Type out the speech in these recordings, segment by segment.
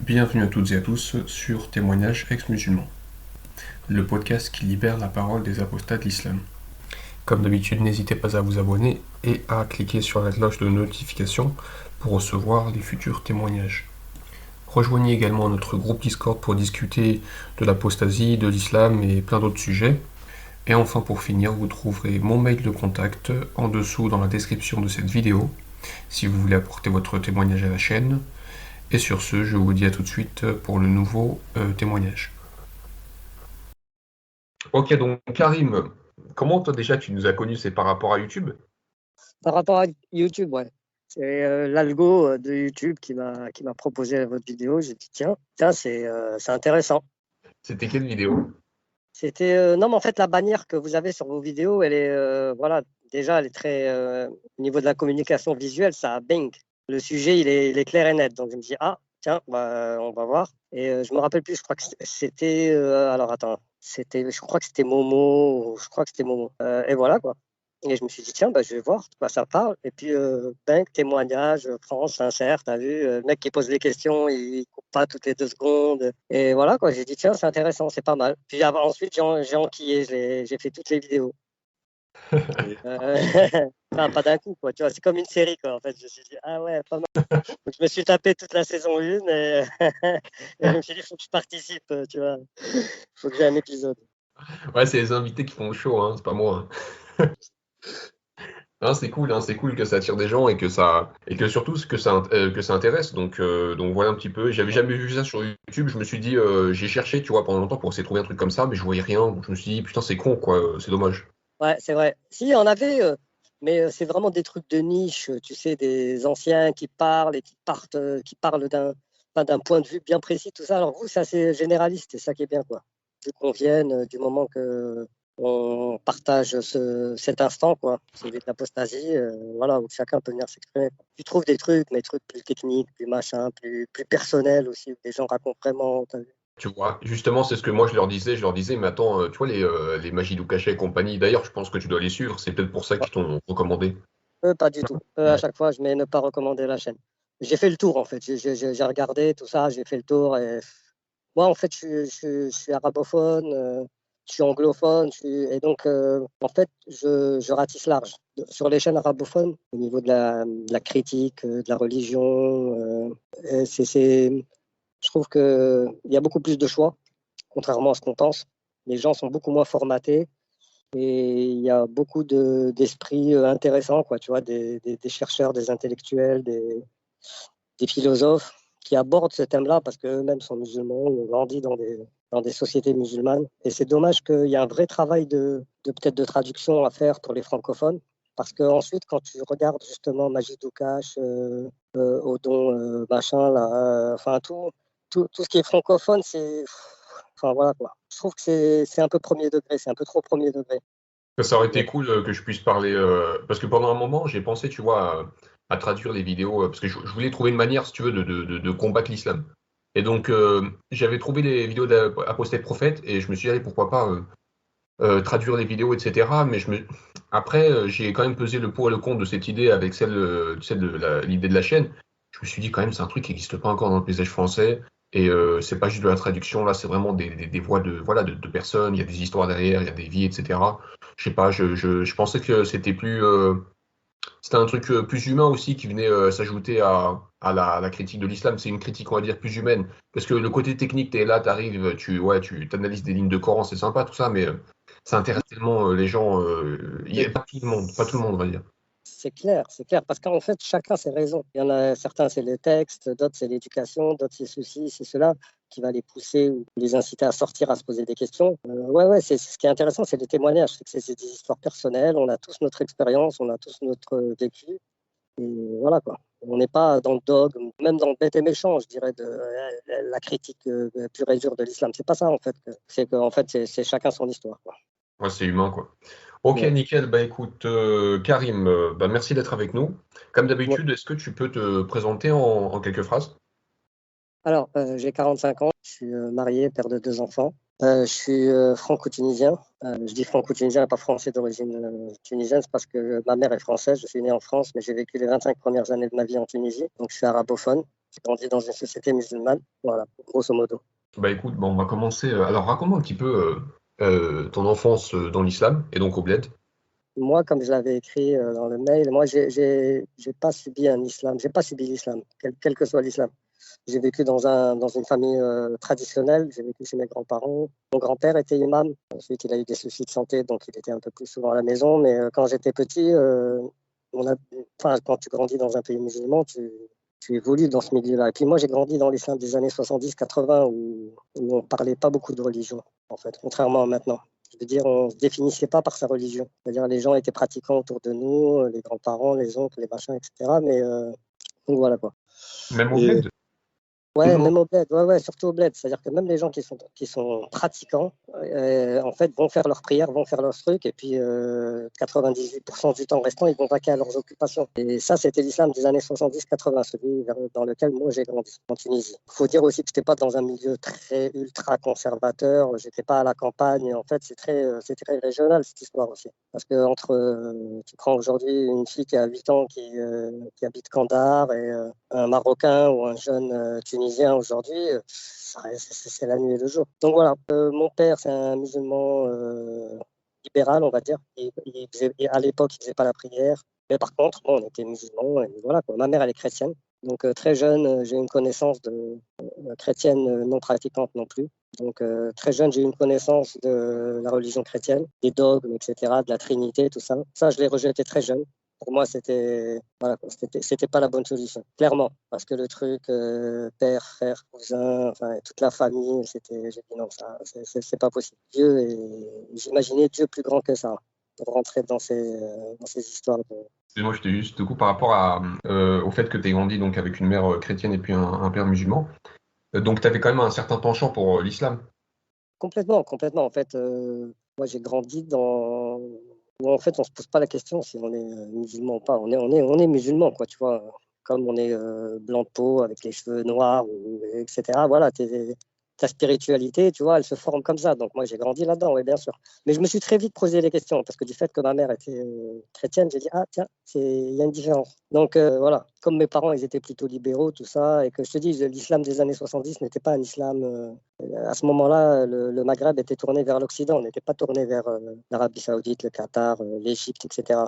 Bienvenue à toutes et à tous sur Témoignages ex-musulmans, le podcast qui libère la parole des apostats de l'islam. Comme d'habitude, n'hésitez pas à vous abonner et à cliquer sur la cloche de notification pour recevoir les futurs témoignages. Rejoignez également notre groupe Discord pour discuter de l'apostasie, de l'islam et plein d'autres sujets. Et enfin, pour finir, vous trouverez mon mail de contact en dessous dans la description de cette vidéo si vous voulez apporter votre témoignage à la chaîne. Et sur ce, je vous dis à tout de suite pour le nouveau témoignage. Ok, donc Karim, comment toi déjà tu nous as connus, c'est par rapport à YouTube? Par rapport à YouTube, ouais. C'est l'algo de YouTube qui m'a proposé votre vidéo. J'ai dit tiens, c'est intéressant. C'était quelle vidéo? C'était non, mais en fait la bannière que vous avez sur vos vidéos, elle est voilà, déjà elle est très au niveau de la communication visuelle, ça bing. Le sujet il est clair et net. Donc je me dis tiens, bah, on va voir. Et je me rappelle plus. Je crois que c'était alors attends, je crois que c'était Momo. Je crois que c'était Momo. Et voilà quoi. Et je me suis dit, tiens, bah, je vais voir de quoi ça parle. Et puis, bang, témoignage, franc, sincère, t'as vu, le mec qui pose les questions, il coupe pas toutes les 2 secondes. Et voilà, quoi, j'ai dit, tiens, c'est intéressant, c'est pas mal. Puis ensuite, j'ai enquillé, j'ai fait toutes les vidéos. Et, enfin, pas d'un coup, quoi, tu vois, c'est comme une série, quoi, en fait. Je me suis dit, ah ouais, pas mal. Donc, je me suis tapé toute la saison 1 et, et je me suis dit, il faut que je participe, tu vois. Il faut que j'ai un épisode. Ouais, c'est les invités qui font le show, hein, c'est pas moi. Hein, c'est cool que ça attire des gens et que surtout que ça intéresse. Donc voilà un petit peu. J'avais jamais vu ça sur YouTube. Je me suis dit, j'ai cherché, tu vois, pendant longtemps pour essayer de trouver un truc comme ça, mais je voyais rien. Donc, je me suis dit, putain, c'est con, quoi. C'est dommage. Ouais, c'est vrai. Si, on avait, mais c'est vraiment des trucs de niche, tu sais, des anciens qui parlent et qui parlent enfin, d'un point de vue bien précis, tout ça. Alors vous, ça c'est généraliste, c'est ça qui est bien, quoi. Vu qu'on vienne du moment que on partage cet instant, quoi, celui de l'apostasie, voilà, où chacun peut venir s'exprimer, quoi. Tu trouves des trucs, mais trucs plus techniques, plus machin, plus personnels aussi, où les gens racontent vraiment, t'as vu. Tu vois, justement, c'est ce que moi je leur disais. Je leur disais, mais attends, tu vois, les Magis Cachet et compagnie, d'ailleurs, je pense que tu dois les suivre. C'est peut-être pour ça qu'ils t'ont recommandé. Pas du tout. À chaque fois, je mets ne pas recommander la chaîne. J'ai fait le tour, en fait. J'ai regardé tout ça, j'ai fait le tour. Et moi, en fait, je suis arabophone, je suis anglophone. Et donc, en fait, je ratisse large. Sur les chaînes arabophones, au niveau de la critique, de la religion, je trouve qu'il y a beaucoup plus de choix, contrairement à ce qu'on pense. Les gens sont beaucoup moins formatés. Et il y a beaucoup d'esprits intéressants, quoi, tu vois, des chercheurs, des intellectuels, des philosophes qui abordent ce thème-là parce qu'eux-mêmes sont musulmans, ont grandi dans des sociétés musulmanes. Et c'est dommage qu'il y ait un vrai travail peut-être de traduction à faire pour les francophones. Parce qu'ensuite, quand tu regardes justement Majid Doukache, Odon, machin, là, enfin tout ce qui est francophone, c'est. Enfin voilà quoi. Je trouve que c'est un peu premier degré, c'est un peu trop premier degré. Ça aurait été cool que je puisse parler, parce que pendant un moment, j'ai pensé, tu vois, à traduire les vidéos, parce que je voulais trouver une manière, si tu veux, de combattre l'islam. Et donc, j'avais trouvé les vidéos d'Apostate Prophète, et je me suis dit, allez, pourquoi pas traduire les vidéos, etc. Mais après, j'ai quand même pesé le pour et le contre de cette idée avec celle de l'idée de la chaîne. Je me suis dit, quand même, c'est un truc qui n'existe pas encore dans le paysage français. Et c'est pas juste de la traduction, là, c'est vraiment des voix voilà, de personnes, il y a des histoires derrière, il y a des vies, etc. Je sais pas, je pensais que c'était un truc plus humain aussi qui venait s'ajouter à la critique de l'islam. C'est une critique, on va dire, plus humaine. Parce que le côté technique, t'es là, t'arrives, tu analyses des lignes de Coran, c'est sympa, tout ça, mais ça intéresse tellement les gens. Il y a pas tout le monde, on va dire. C'est clair, parce qu'en fait, chacun ses raisons. Il y en a certains, c'est le texte, d'autres, c'est l'éducation, d'autres, c'est ceci, c'est cela, qui va les pousser ou les inciter à sortir, à se poser des questions. Ouais, c'est ce qui est intéressant, c'est les témoignages, c'est que c'est des histoires personnelles, on a tous notre expérience, on a tous notre vécu, et voilà quoi. On n'est pas dans le dogme, même dans le bête et méchant, je dirais, de la critique pure et dure de l'islam. C'est pas ça, en fait. C'est qu'en fait, c'est chacun son histoire, quoi. Ouais, c'est humain, quoi. Ok, Ouais. nickel. Bah écoute, Karim, bah, merci d'être avec nous. Comme Ouais. d'habitude, est-ce que tu peux te présenter en quelques phrases? Alors, j'ai 45 ans, je suis marié, père de 2 enfants. Je suis franco-tunisien. Je dis franco-tunisien, pas français d'origine tunisienne, c'est parce que ma mère est française. Je suis né en France, mais j'ai vécu les 25 premières années de ma vie en Tunisie. Donc, je suis arabophone. J'ai grandi dans une société musulmane, voilà, grosso modo. Bah écoute, bon, on va commencer. Alors raconte-moi un petit peu ton enfance dans l'islam et donc au bled. Moi, comme je l'avais écrit dans le mail, moi, j'ai pas subi un islam, j'ai pas subi l'islam, quel que soit l'islam. J'ai vécu dans une famille traditionnelle, j'ai vécu chez mes grands-parents. Mon grand-père était imam, ensuite il a eu des soucis de santé, donc il était un peu plus souvent à la maison. Mais quand j'étais petit, quand tu grandis dans un pays musulman, tu évolues dans ce milieu-là. Et puis moi, j'ai grandi dans l'islam des années 70-80 où on parlait pas beaucoup de religion, en fait, contrairement à maintenant. Je veux dire, on ne se définissait pas par sa religion. C'est-à-dire, les gens étaient pratiquants autour de nous, les grands-parents, les oncles, les machins, etc. Mais donc voilà quoi. Même au Et bled? ouais, Toujours? même au bled, ouais, surtout au bled. C'est-à-dire que même les gens qui sont pratiquants, en fait, vont faire leurs prières, vont faire leurs trucs, et puis 98% du temps restant, ils vont vaquer à leurs occupations. Et ça, c'était l'islam des années 70-80, celui dans lequel moi j'ai grandi, en Tunisie. Il faut dire aussi que je n'étais pas dans un milieu très ultra conservateur, j'étais pas à la campagne. En fait, c'est très régional cette histoire aussi. Parce que tu prends aujourd'hui une fille qui a 8 ans qui habite Kandahar et un Marocain ou un jeune Tunisien aujourd'hui, c'est la nuit et le jour. Donc voilà, mon père, c'est un musulman libéral, on va dire. Et à l'époque, il ne faisait pas la prière. Mais par contre, bon, on était musulmans. Et voilà, quoi. Ma mère, elle est chrétienne. Donc très jeune, j'ai une connaissance de chrétienne non pratiquante non plus. Donc très jeune, j'ai eu une connaissance de la religion chrétienne, des dogmes, etc., de la Trinité, tout ça. Ça, je l'ai rejeté très jeune. Pour moi, voilà, c'était pas la bonne solution, clairement, parce que le truc père, frère, cousin, enfin toute la famille, j'ai dit non, ça, c'est pas possible. Dieu, j'imaginais Dieu plus grand que ça pour rentrer dans ces histoires de. Excuse-moi, je t'ai juste du coup par rapport au fait que tu aies grandi donc avec une mère chrétienne et puis un père musulman. Donc tu avais quand même un certain penchant pour l'islam. Complètement, complètement. En fait, moi, j'ai grandi où en fait, on se pose pas la question si on est musulman ou pas. On est musulman, quoi, tu vois. Comme on est blanc de peau, avec les cheveux noirs, etc. Voilà, ta spiritualité, tu vois, elle se forme comme ça. Donc, moi, j'ai grandi là-dedans, oui, bien sûr. Mais je me suis très vite posé les questions parce que du fait que ma mère était chrétienne, j'ai dit, ah, tiens, il y a une différence. Donc, voilà, comme mes parents, ils étaient plutôt libéraux, tout ça, et que je te dis, l'islam des années 70 n'était pas un islam. À ce moment-là, le Maghreb était tourné vers l'Occident, on n'était pas tourné vers l'Arabie Saoudite, le Qatar, l'Égypte, etc.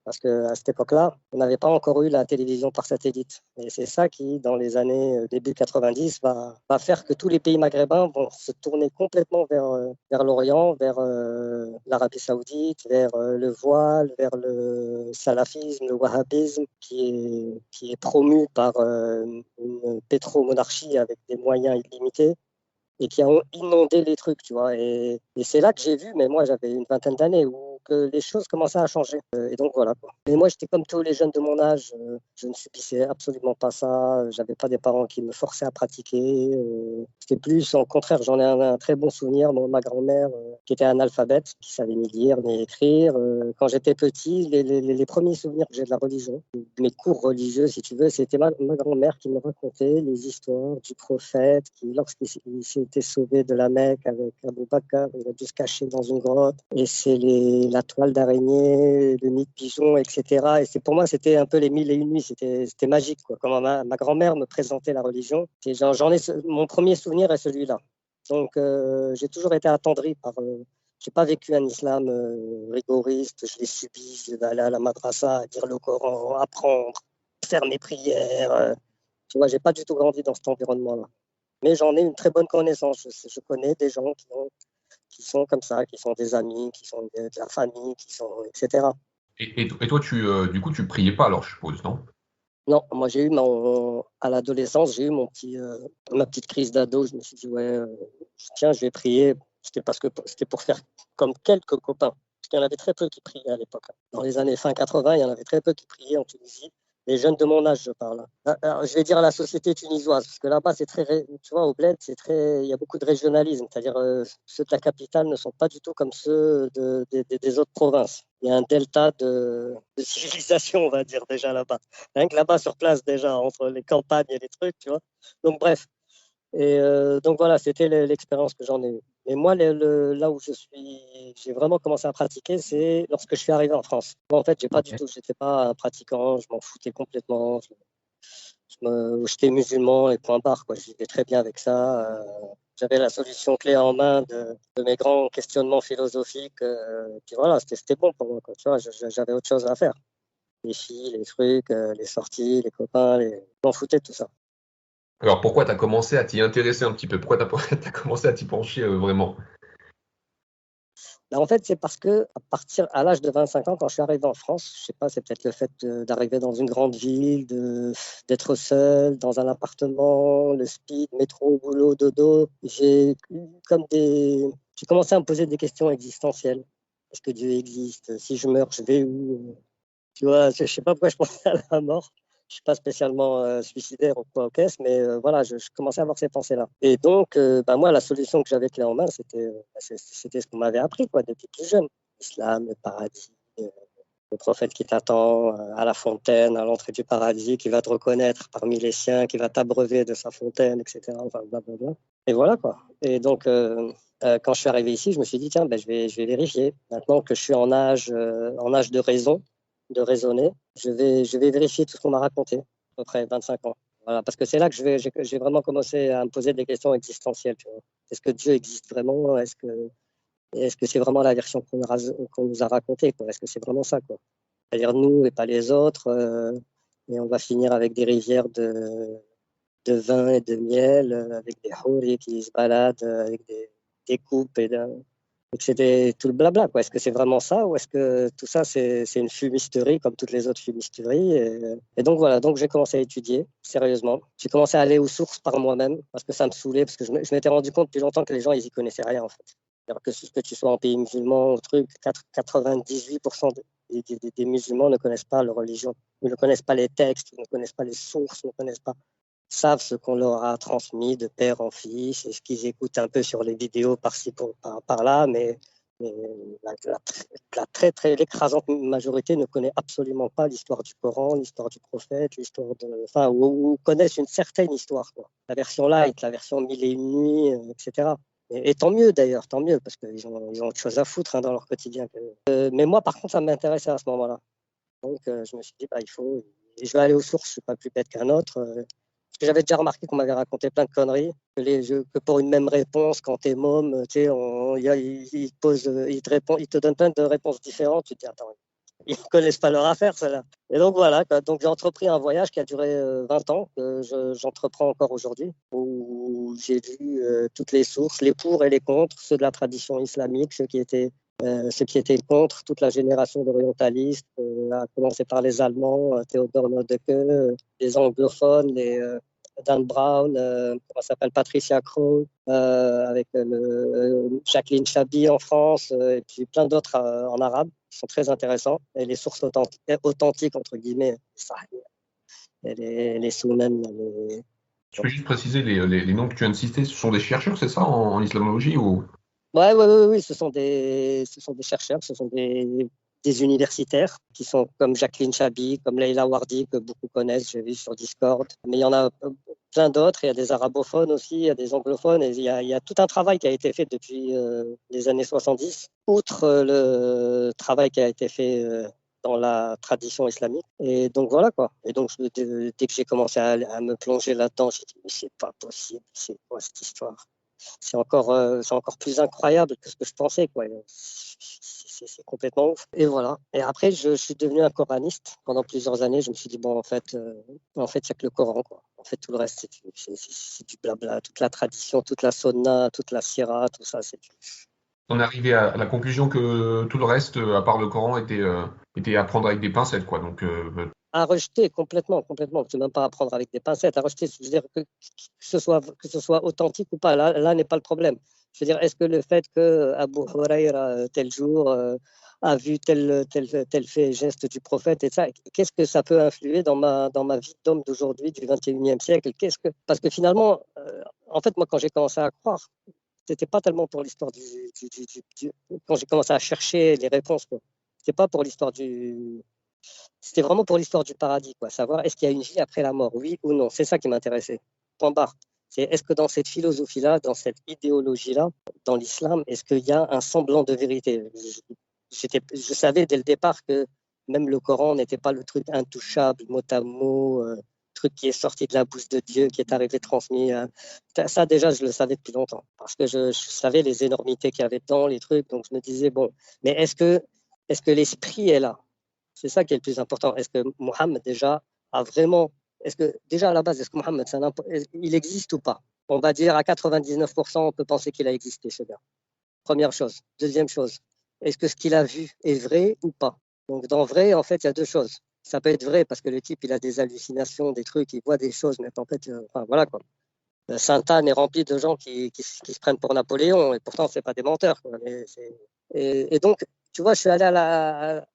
Parce qu'à cette époque-là, on n'avait pas encore eu la télévision par satellite. Et c'est ça qui, dans les années début 90, va faire que tous les pays maghrébins vont se tourner complètement vers l'Orient, vers l'Arabie Saoudite, vers le voile, vers le salafisme, le wahhabisme, qui est promu par une pétromonarchie avec des moyens illimités et qui a inondé les trucs, tu vois. Et c'est là que j'ai vu, mais moi j'avais une vingtaine d'années, où que les choses commençaient à changer. Et donc voilà, quoi. Et moi j'étais comme tous les jeunes de mon âge, je ne subissais absolument pas ça, j'avais pas des parents qui me forçaient à pratiquer. C'était plus, au contraire, j'en ai un très bon souvenir, ma grand-mère qui était analphabète, qui savait ni lire ni écrire. Quand j'étais petit, les premiers souvenirs que j'ai de la religion, mes cours religieux, si tu veux, c'était ma grand-mère qui me racontait les histoires du prophète qui, lorsqu'il s'était sauvé de la Mecque avec Abou Bakr, il a dû se cacher dans une grotte. Et c'est la toile d'araignée, le nid de pigeon, etc. Et pour moi, c'était un peu les mille et une nuits. C'était magique, quoi. Comment ma grand-mère me présentait la religion. Mon premier souvenir est celui-là. Donc, j'ai toujours été attendri par. J'ai pas vécu un islam rigoriste, je l'ai subi, je vais aller à la madrasa, dire le Coran, apprendre, faire mes prières. Tu vois, j'ai pas du tout grandi dans cet environnement-là. Mais j'en ai une très bonne connaissance. Je connais des gens qui sont comme ça, qui sont des amis, qui sont de la famille, etc. Et toi, du coup, tu priais pas alors, je suppose, non? Non, moi à l'adolescence, j'ai eu ma petite crise d'ado. Je me suis dit, ouais, tiens, je vais prier. C'était pour faire comme quelques copains. Parce qu'il y en avait très peu qui priaient à l'époque. Dans les années fin 80, il y en avait très peu qui priaient en Tunisie. Les jeunes de mon âge, je parle. Alors, je vais dire la société tunisoise, parce que là-bas, tu vois, au bled, il y a beaucoup de régionalisme. C'est-à-dire, ceux de la capitale ne sont pas du tout comme ceux des autres provinces. Il y a un delta de civilisation, on va dire, déjà là-bas. Rien que là-bas, sur place, déjà, entre les campagnes et les trucs, tu vois. Donc, bref. Et donc, voilà, c'était l'expérience que j'en ai eue. Et moi, là où j'ai vraiment commencé à pratiquer, c'est lorsque je suis arrivé en France. Moi, en fait, j'étais pas un pratiquant, je m'en foutais complètement. Je où j'étais musulman et point barre, quoi. Je vivais très bien avec ça. J'avais la solution clé en main de mes grands questionnements philosophiques. Puis voilà, c'était bon pour moi, quoi. Tu vois, j'avais autre chose à faire. Les filles, les trucs, les sorties, les copains, je m'en foutais de tout ça. Alors pourquoi tu as commencé à t'y intéresser un petit peu? Pourquoi tu as commencé à t'y pencher vraiment? Là, en fait, c'est parce que à l'âge de 25 ans, quand je suis arrivé en France, je sais pas, c'est peut-être le fait d'arriver dans une grande ville, d'être seul, dans un appartement, le speed, métro, boulot, dodo, j'ai commencé à me poser des questions existentielles. Est-ce que Dieu existe? Si je meurs, je vais où? Tu vois, je sais pas pourquoi je pensais à la mort. Je suis pas spécialement suicidaire ou quoi, ok, mais voilà, je commençais à avoir ces pensées-là. Et donc, bah, moi, la solution que j'avais clé en main, c'était ce qu'on m'avait appris, quoi, depuis plus jeune. L'islam, le paradis, le prophète qui t'attend à la fontaine, à l'entrée du paradis, qui va te reconnaître parmi les siens, qui va t'abreuver de sa fontaine, etc. Enfin, blablabla. Et voilà, quoi. Et donc, quand je suis arrivé ici, je me suis dit, tiens, ben, je vais vérifier. Maintenant que je suis en âge de raison, de raisonner, je vais vérifier tout ce qu'on m'a raconté, à peu près 25 ans. Voilà, parce que c'est là que j'ai vraiment commencé à me poser des questions existentielles. Tu vois. Est-ce que Dieu existe vraiment? Est-ce que c'est vraiment la version qu'on nous a racontée, quoi? Est-ce que c'est vraiment ça, quoi? C'est-à-dire nous et pas les autres, et on va finir avec des rivières de vin et de miel, avec des houris qui se baladent, avec des coupes et que c'était tout le blabla, quoi. Est-ce que c'est vraiment ça ou est-ce que tout ça c'est une fumisterie comme toutes les autres fumisteries et donc voilà, donc j'ai commencé à étudier sérieusement. J'ai commencé à aller aux sources par moi-même parce que ça me saoulait, parce que je m'étais rendu compte depuis longtemps que les gens ils y connaissaient rien en fait. Alors que tu sois en pays musulman ou truc, 98% des musulmans ne connaissent pas leur religion, ils ne connaissent pas les textes, ils ne connaissent pas les sources, ils ne connaissent pas savent ce qu'on leur a transmis de père en fils et ce qu'ils écoutent un peu sur les vidéos par-ci, par-là, mais l'écrasante majorité ne connaît absolument pas l'histoire du Coran, l'histoire du prophète, enfin, ou connaissent une certaine histoire, quoi. La version light, la version mille et une nuits, etc. Et tant mieux d'ailleurs, tant mieux, parce qu'ils ont autre chose à foutre dans leur quotidien. Mais moi, par contre, ça m'intéressait à ce moment-là. Donc, je me suis dit, bah, et je vais aller aux sources, je ne suis pas plus bête qu'un autre. Parce que j'avais déjà remarqué qu'on m'avait raconté plein de conneries, que pour une même réponse, quand tu es môme, tu sais, il te donne plein de réponses différentes. Tu te dis, attends, ils ne connaissent pas leur affaire, celle-là. Et donc voilà, quoi. Donc j'ai entrepris un voyage qui a duré 20 ans, que j'entreprends encore aujourd'hui, où j'ai vu toutes les sources, les pour et les contre, ceux de la tradition islamique, ceux qui étaient contre toute la génération d'orientalistes, à commencer par les Allemands, Theodor Nodeke, les anglophones, Dan Brown, comment s'appelle, Patricia Crowe, avec Jacqueline Chabi en France, et puis plein d'autres en arabe qui sont très intéressants. Et les sources authentiques entre guillemets, ça, et les Sunan, Tu peux juste préciser les noms que tu viens de citer, ce sont des chercheurs, c'est ça, en islamologie ou... Ouais, ouais, ouais, oui, ce sont des chercheurs, ce sont des universitaires qui sont comme Jacqueline Chabi, comme Leila Wardi, que beaucoup connaissent, j'ai vu sur Discord. Mais il y en a plein d'autres, il y a des arabophones aussi, il y a des anglophones, et il y a tout un travail qui a été fait depuis les années 70, outre le travail qui a été fait dans la tradition islamique. Et donc voilà quoi. Et donc dès que j'ai commencé à me plonger là-dedans, j'ai dit, mais c'est pas possible, c'est quoi cette histoire? C'est encore plus incroyable que ce que je pensais, quoi. C'est complètement ouf. Et voilà. Et après, je suis devenu un coraniste pendant plusieurs années. Je me suis dit, bon, en fait, c'est que le Coran, quoi. En fait, tout le reste, c'est du blabla. Toute la tradition, toute la sunna, toute la sira, tout ça, On est arrivé à la conclusion que tout le reste, à part le Coran, était à prendre avec des pincettes, quoi. Donc, à rejeter complètement, complètement. C'est même pas à prendre avec des pincettes, à rejeter. Je veux dire que ce soit authentique ou pas. Là n'est pas le problème. Je veux dire, est-ce que le fait que Abu Huraira tel jour a vu tel fait geste du prophète et ça, qu'est-ce que ça peut influer dans ma vie d'homme d'aujourd'hui, du 21e siècle? Parce que finalement, en fait, moi, quand j'ai commencé à croire, c'était pas tellement pour l'histoire quand j'ai commencé à chercher les réponses, quoi. C'était pas pour l'histoire c'était vraiment pour l'histoire du paradis, quoi. Savoir est-ce qu'il y a une vie après la mort, oui ou non. C'est ça qui m'intéressait. Point barre. C'est est-ce que dans cette philosophie-là, dans cette idéologie-là, dans l'islam, est-ce qu'il y a un semblant de vérité? Je savais dès le départ que même le Coran n'était pas le truc intouchable, mot à mot, truc qui est sorti de la bouche de Dieu, qui est arrivé transmis. Ça, déjà, je le savais depuis longtemps, parce que je savais les énormités qu'il y avait dedans, les trucs. Donc, je me disais, bon, mais est-ce que l'esprit est là? C'est ça qui est le plus important. Est-ce que Mohammed, déjà, a vraiment. Est-ce que, déjà, à la base, est-ce que Mohammed, il existe ou pas? On va dire à 99%, on peut penser qu'il a existé, ce gars. Première chose. Deuxième chose, est-ce que ce qu'il a vu est vrai ou pas? Donc, dans vrai, en fait, il y a deux choses. Ça peut être vrai parce que le type, il a des hallucinations, des trucs, il voit des choses, mais en fait, enfin, voilà quoi. Sainte-Anne est remplie de gens qui se prennent pour Napoléon, et pourtant, c'est pas des menteurs, quoi. Et donc, tu vois, je suis allé à la.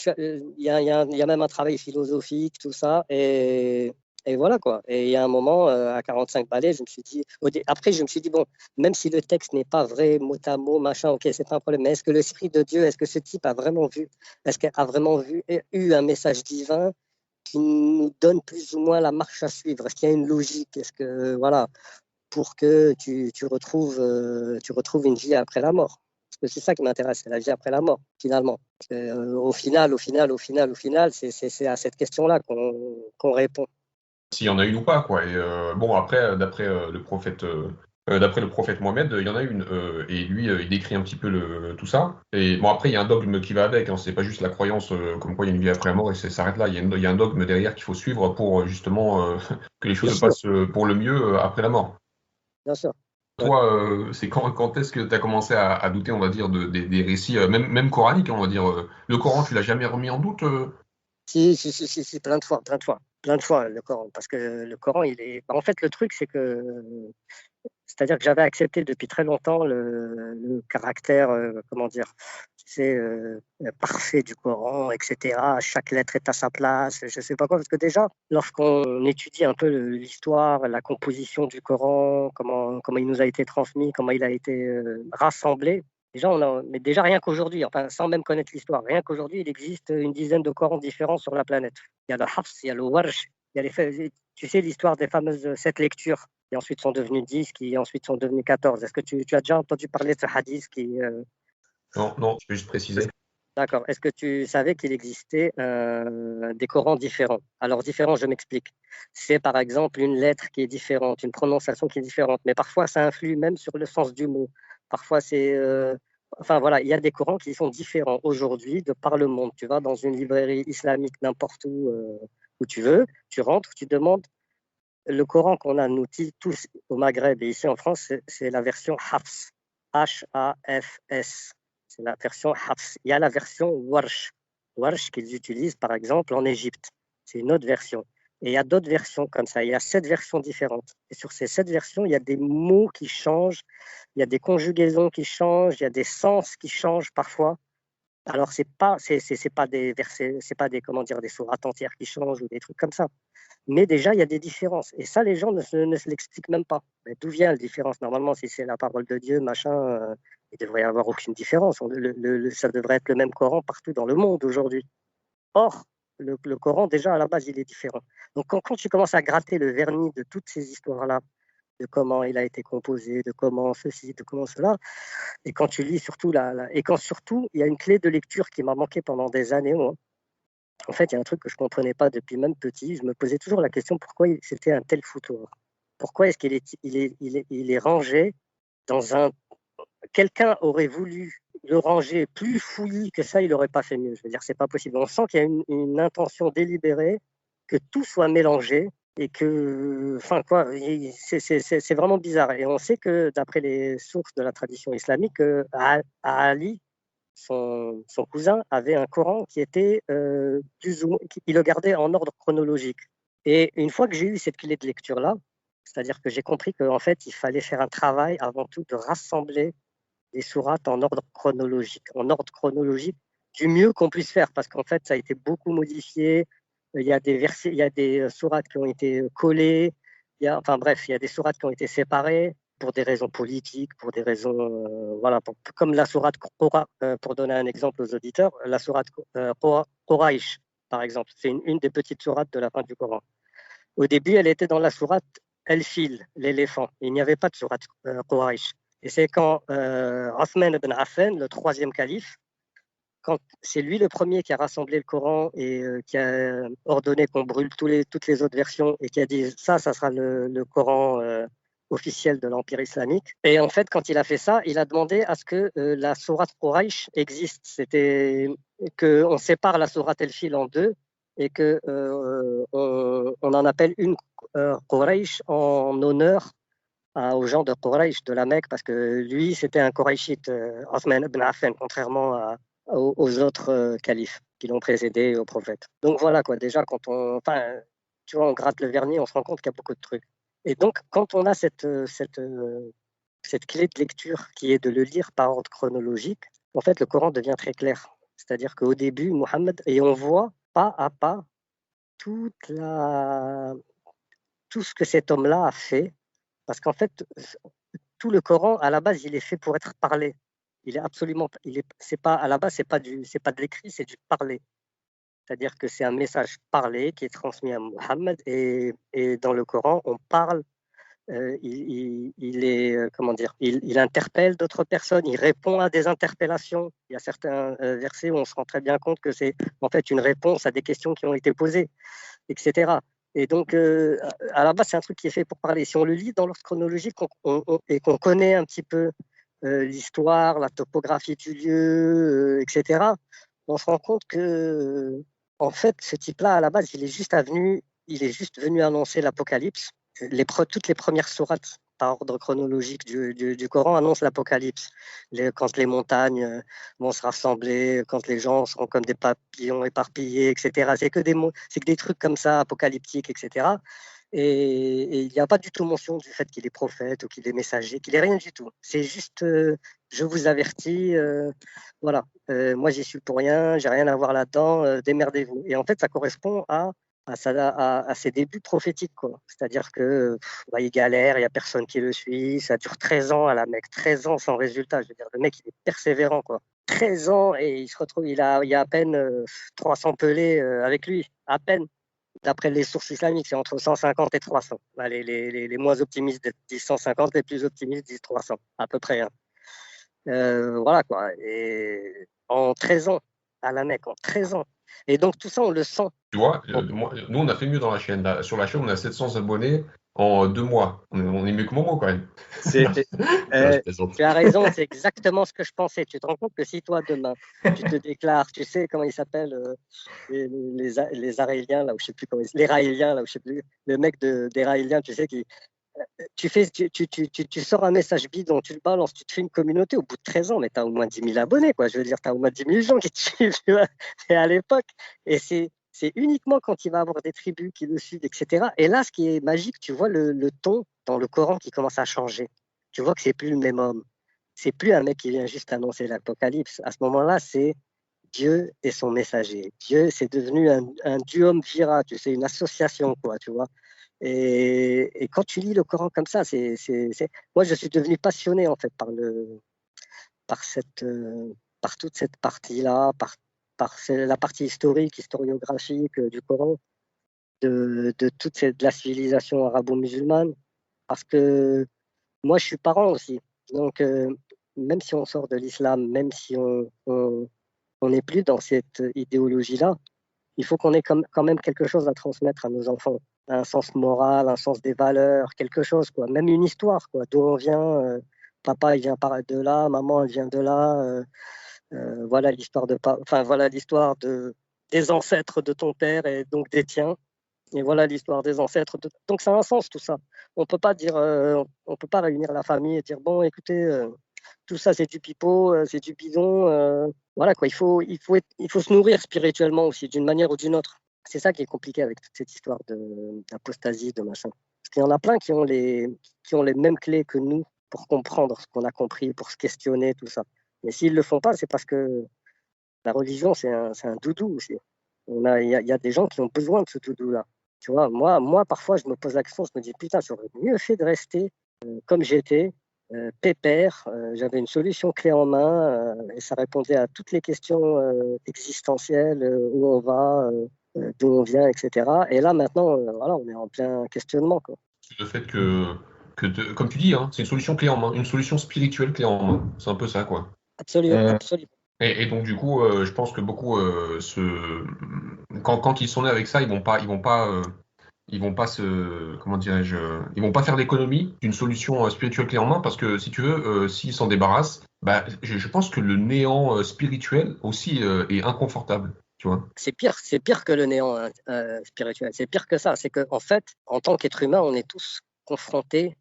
Il y a même un travail philosophique, tout ça, et voilà quoi. Et il y a un moment, à 45 balais, je me suis dit. Après, je me suis dit, bon, même si le texte n'est pas vrai, mot à mot, machin, ok, c'est pas un problème, mais est-ce que l'Esprit de Dieu, est-ce que ce type a vraiment vu, est-ce qu'il a vraiment vu, eu un message divin qui nous donne plus ou moins la marche à suivre? Est-ce qu'il y a une logique? Est-ce que, voilà, pour que tu retrouves une vie après la mort? Parce que c'est ça qui m'intéresse, c'est la vie après la mort, finalement. Au final, c'est à cette question-là qu'on répond. S'il y en a une ou pas, quoi. Et bon, après, d'après le prophète Mohammed, il y en a une. Et lui, il décrit un petit peu tout ça. Et bon, après, il y a un dogme qui va avec. Hein, c'est pas juste la croyance comme quoi il y a une vie après la mort et ça s'arrête là. Il y a un dogme derrière qu'il faut suivre pour justement que les choses se passent pour le mieux après la mort. Bien sûr. Ouais. Toi, c'est quand est-ce que tu as commencé à douter, on va dire, des récits, même coraniques, on va dire. Le Coran, tu l'as jamais remis en doute Si, plein de fois, le Coran. Parce que le Coran, il est. En fait, le truc, c'est que. C'est-à-dire que j'avais accepté depuis très longtemps le caractère, comment dire, c'est parfait du Coran, etc. Chaque lettre est à sa place, je ne sais pas quoi. Parce que déjà, lorsqu'on étudie un peu l'histoire, la composition du Coran, comment il nous a été transmis, comment il a été rassemblé, mais déjà rien qu'aujourd'hui, enfin sans même connaître l'histoire, rien qu'aujourd'hui, il existe une dizaine de Corans différents sur la planète. Il y a le Hafs, il y a le Warsh, tu sais l'histoire des fameuses 7 lectures qui ensuite sont devenus 10, qui ensuite sont devenus 14. Est-ce que tu as déjà entendu parler de ce hadith Non, je peux juste préciser. D'accord. Est-ce que tu savais qu'il existait des Corans différents? Alors, différents, je m'explique. C'est par exemple une lettre qui est différente, une prononciation qui est différente, mais parfois ça influe même sur le sens du mot. Parfois, c'est. Enfin, voilà, il y a des Corans qui sont différents aujourd'hui de par le monde. Tu vas dans une librairie islamique n'importe où tu veux, tu rentres, tu demandes. Le Coran qu'on a, nous tous au Maghreb et ici en France, c'est la version Hafs. Hafs. C'est la version Hafs. Il y a la version Warsh. Warsh qu'ils utilisent par exemple en Égypte. C'est une autre version. Et il y a d'autres versions comme ça. Il y a 7 versions différentes. Et sur ces 7 versions, il y a des mots qui changent, il y a des conjugaisons qui changent, il y a des sens qui changent parfois. Alors, c'est pas des versets, c'est pas des, comment dire, des sourates entières qui changent ou des trucs comme ça. Mais déjà, il y a des différences. Et ça, les gens ne se l'expliquent même pas. Mais d'où vient la différence? Normalement, si c'est la parole de Dieu, machin, il ne devrait y avoir aucune différence. Ça devrait être le même Coran partout dans le monde aujourd'hui. Or, le Coran, déjà, à la base, il est différent. Donc, quand tu commences à gratter le vernis de toutes ces histoires-là, de comment il a été composé, de comment ceci, de comment cela, et quand tu lis surtout, et quand surtout, il y a une clé de lecture qui m'a manqué pendant des années, moi. En fait, il y a un truc que je ne comprenais pas depuis même petit. Je me posais toujours la question pourquoi c'était un tel foutoir. Pourquoi est-ce qu'il est rangé dans un. Quelqu'un aurait voulu le ranger plus fouillis que ça, il n'aurait pas fait mieux. Je veux dire, c'est pas possible. On sent qu'il y a une intention délibérée que tout soit mélangé et que. Enfin, quoi, c'est vraiment bizarre. Et on sait que, d'après les sources de la tradition islamique, Ali, son cousin, avait un Coran qui était il le gardait en ordre chronologique. Et une fois que j'ai eu cette clé de lecture-là, c'est-à-dire que j'ai compris qu'en fait, il fallait faire un travail avant tout de rassembler les sourates en ordre chronologique du mieux qu'on puisse faire, parce qu'en fait, ça a été beaucoup modifié. Il y a des versets, il y a des sourates qui ont été collées, enfin bref, il y a des sourates qui ont été séparées pour des raisons politiques, pour des raisons, voilà, comme la sourate Qura, pour donner un exemple aux auditeurs, la sourate Quraysh, par exemple, c'est une des petites sourates de la fin du Coran. Au début, elle était dans la sourate El-Fil, l'éléphant. Il n'y avait pas de sourate Quraysh. Et c'est quand Othman ibn Affan, le troisième calife, c'est lui le premier qui a rassemblé le Coran et qui a ordonné qu'on brûle toutes les autres versions et qui a dit ça sera le Coran officiel de l'Empire islamique. Et en fait, quand il a fait ça, il a demandé à ce que la sourate Quraysh existe. C'était qu'on sépare la sourate El-Fil en deux et que on en appelle une Quraysh en honneur aux gens de Quraysh, de la Mecque, parce que lui, c'était un Qurayshite, Othman ibn Affan, contrairement aux autres califes qui l'ont précédé au prophète. Donc voilà, quoi. Déjà, tu vois, on gratte le vernis, on se rend compte qu'il y a beaucoup de trucs. Et donc, quand on a cette clé de lecture qui est de le lire par ordre chronologique, en fait, le Coran devient très clair. C'est-à-dire qu'au début, Mohammed, et on voit pas à pas tout ce que cet homme-là a fait, parce qu'en fait, tout le Coran, à la base, il est fait pour être parlé. Il est absolument, c'est pas à la base, c'est pas de l'écrit, c'est du parler. C'est-à-dire que c'est un message parlé qui est transmis à Mohammed et dans le Coran, on parle. Il interpelle d'autres personnes, il répond à des interpellations. Il y a certains versets où on se rend très bien compte que c'est en fait une réponse à des questions qui ont été posées, etc. Et donc, à la base, c'est un truc qui est fait pour parler. Si on le lit dans l'ordre chronologique et qu'on connaît un petit peu l'histoire, la topographie du lieu, etc., on se rend compte que, en fait, ce type-là, à la base, il est juste venu annoncer l'Apocalypse. Toutes les premières sourates par ordre chronologique du Coran annoncent l'Apocalypse. Quand les montagnes vont se rassembler, quand les gens seront comme des papillons éparpillés, etc. C'est que des trucs comme ça, apocalyptiques, etc. Et il n'y a pas du tout mention du fait qu'il est prophète ou qu'il est messager, qu'il est rien du tout. C'est juste, je vous avertis, voilà, moi j'y suis pour rien, j'ai rien à voir là-dedans, démerdez-vous. Et en fait, ça correspond à ses débuts prophétiques, quoi. C'est-à-dire que il galère, il n'y a personne qui le suit, ça dure 13 ans à la Mecque, 13 ans sans résultat. Je veux dire, le mec, il est persévérant, quoi. 13 ans et il se retrouve, il y a à peine 300 pelés avec lui, à peine. D'après les sources islamiques, c'est entre 150 et 300. Les moins optimistes disent 150, les plus optimistes disent 300, à peu près. Hein. Voilà, quoi. Et en 13 ans, à la Mecque, en 13 ans. Et donc, tout ça, on le sent. Tu vois, nous, on a fait mieux dans la chaîne. Là. Sur la chaîne, on a 700 abonnés en 2 mois. On est mieux que Momo, quand même. Tu as raison, c'est exactement ce que je pensais. Tu te rends compte que si toi, demain, tu te déclares, tu sais comment ils s'appellent, les Araéliens, là où je sais plus comment les Raéliens, là où je sais plus, le mec des Raéliens, tu sais, tu sors un message bidon, tu le balances, tu te fais une communauté au bout de 13 ans, mais tu as au moins 10 000 abonnés, quoi. Je veux dire, tu as au moins 10 000 gens qui te suivent, tu vois. Et à l'époque, et c'est uniquement quand il va avoir des tribus qui le suivent, etc. Et là, ce qui est magique, tu vois le ton dans le Coran qui commence à changer. Tu vois que c'est plus le même homme. C'est plus un mec qui vient juste annoncer l'Apocalypse. À ce moment-là, c'est Dieu et son messager. Dieu, c'est devenu un duum vira, tu sais, une association, quoi, tu vois. Et quand tu lis le Coran comme ça, moi, je suis devenu passionné, en fait, par toute cette partie-là, par la partie historiographique du Coran, de la civilisation arabo-musulmane, parce que moi, je suis parent aussi. Donc, même si on sort de l'islam, même si on n'est plus dans cette idéologie-là, il faut qu'on ait quand même quelque chose à transmettre à nos enfants. Un sens moral, un sens des valeurs, quelque chose, quoi. Même une histoire, quoi. D'où on vient, papa, il vient de là, maman, elle vient de là. Voilà l'histoire des ancêtres de ton père et donc des tiens. Et voilà l'histoire des ancêtres. Donc ça a un sens tout ça. On peut pas on peut pas réunir la famille et dire bon, écoutez, tout ça c'est du pipeau, c'est du bidon. Voilà quoi. Il faut se nourrir spirituellement aussi d'une manière ou d'une autre. C'est ça qui est compliqué avec toute cette histoire d'apostasie, de machin. Parce qu'il y en a plein qui ont les mêmes clés que nous pour comprendre ce qu'on a compris, pour se questionner, tout ça. Mais s'ils le font pas, c'est parce que la religion c'est un doudou aussi. Il y a des gens qui ont besoin de ce doudou-là. Tu vois, moi, parfois, je me pose la question, je me dis, putain, j'aurais mieux fait de rester comme j'étais, pépère. J'avais une solution clé en main et ça répondait à toutes les questions existentielles, où on va, d'où on vient, etc. Et là, maintenant, voilà, on est en plein questionnement, quoi. Le fait comme tu dis, hein, c'est une solution clé en main, une solution spirituelle clé en main. C'est un peu ça, quoi. Absolument, absolument. Et donc du coup, je pense que beaucoup quand ils sont nés avec ça, ils vont pas se, comment dirais-je, ils vont pas faire l'économie d'une solution spirituelle clé en main parce que si tu veux, s'ils s'en débarrassent, bah, je pense que le néant spirituel aussi est inconfortable, tu vois. C'est pire que le néant spirituel. C'est pire que ça. C'est que en fait, en tant qu'être humain, on est tous confrontés.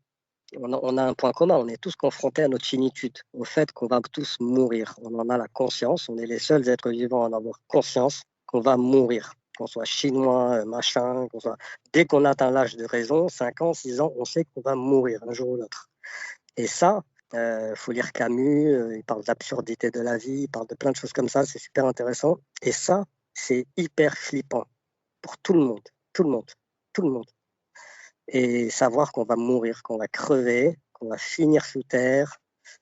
On a un point commun. On est tous confrontés à notre finitude, au fait qu'on va tous mourir. On en a la conscience. On est les seuls êtres vivants à en avoir conscience qu'on va mourir. Qu'on soit chinois, machin, qu'on soit... Dès qu'on atteint l'âge de raison, 5 ans, 6 ans, on sait qu'on va mourir un jour ou l'autre. Et ça, faut lire Camus, il parle d'absurdité de la vie, il parle de plein de choses comme ça, c'est super intéressant. Et ça, c'est hyper flippant pour tout le monde, tout le monde, tout le monde. Et savoir qu'on va mourir, qu'on va crever, qu'on va finir sous terre,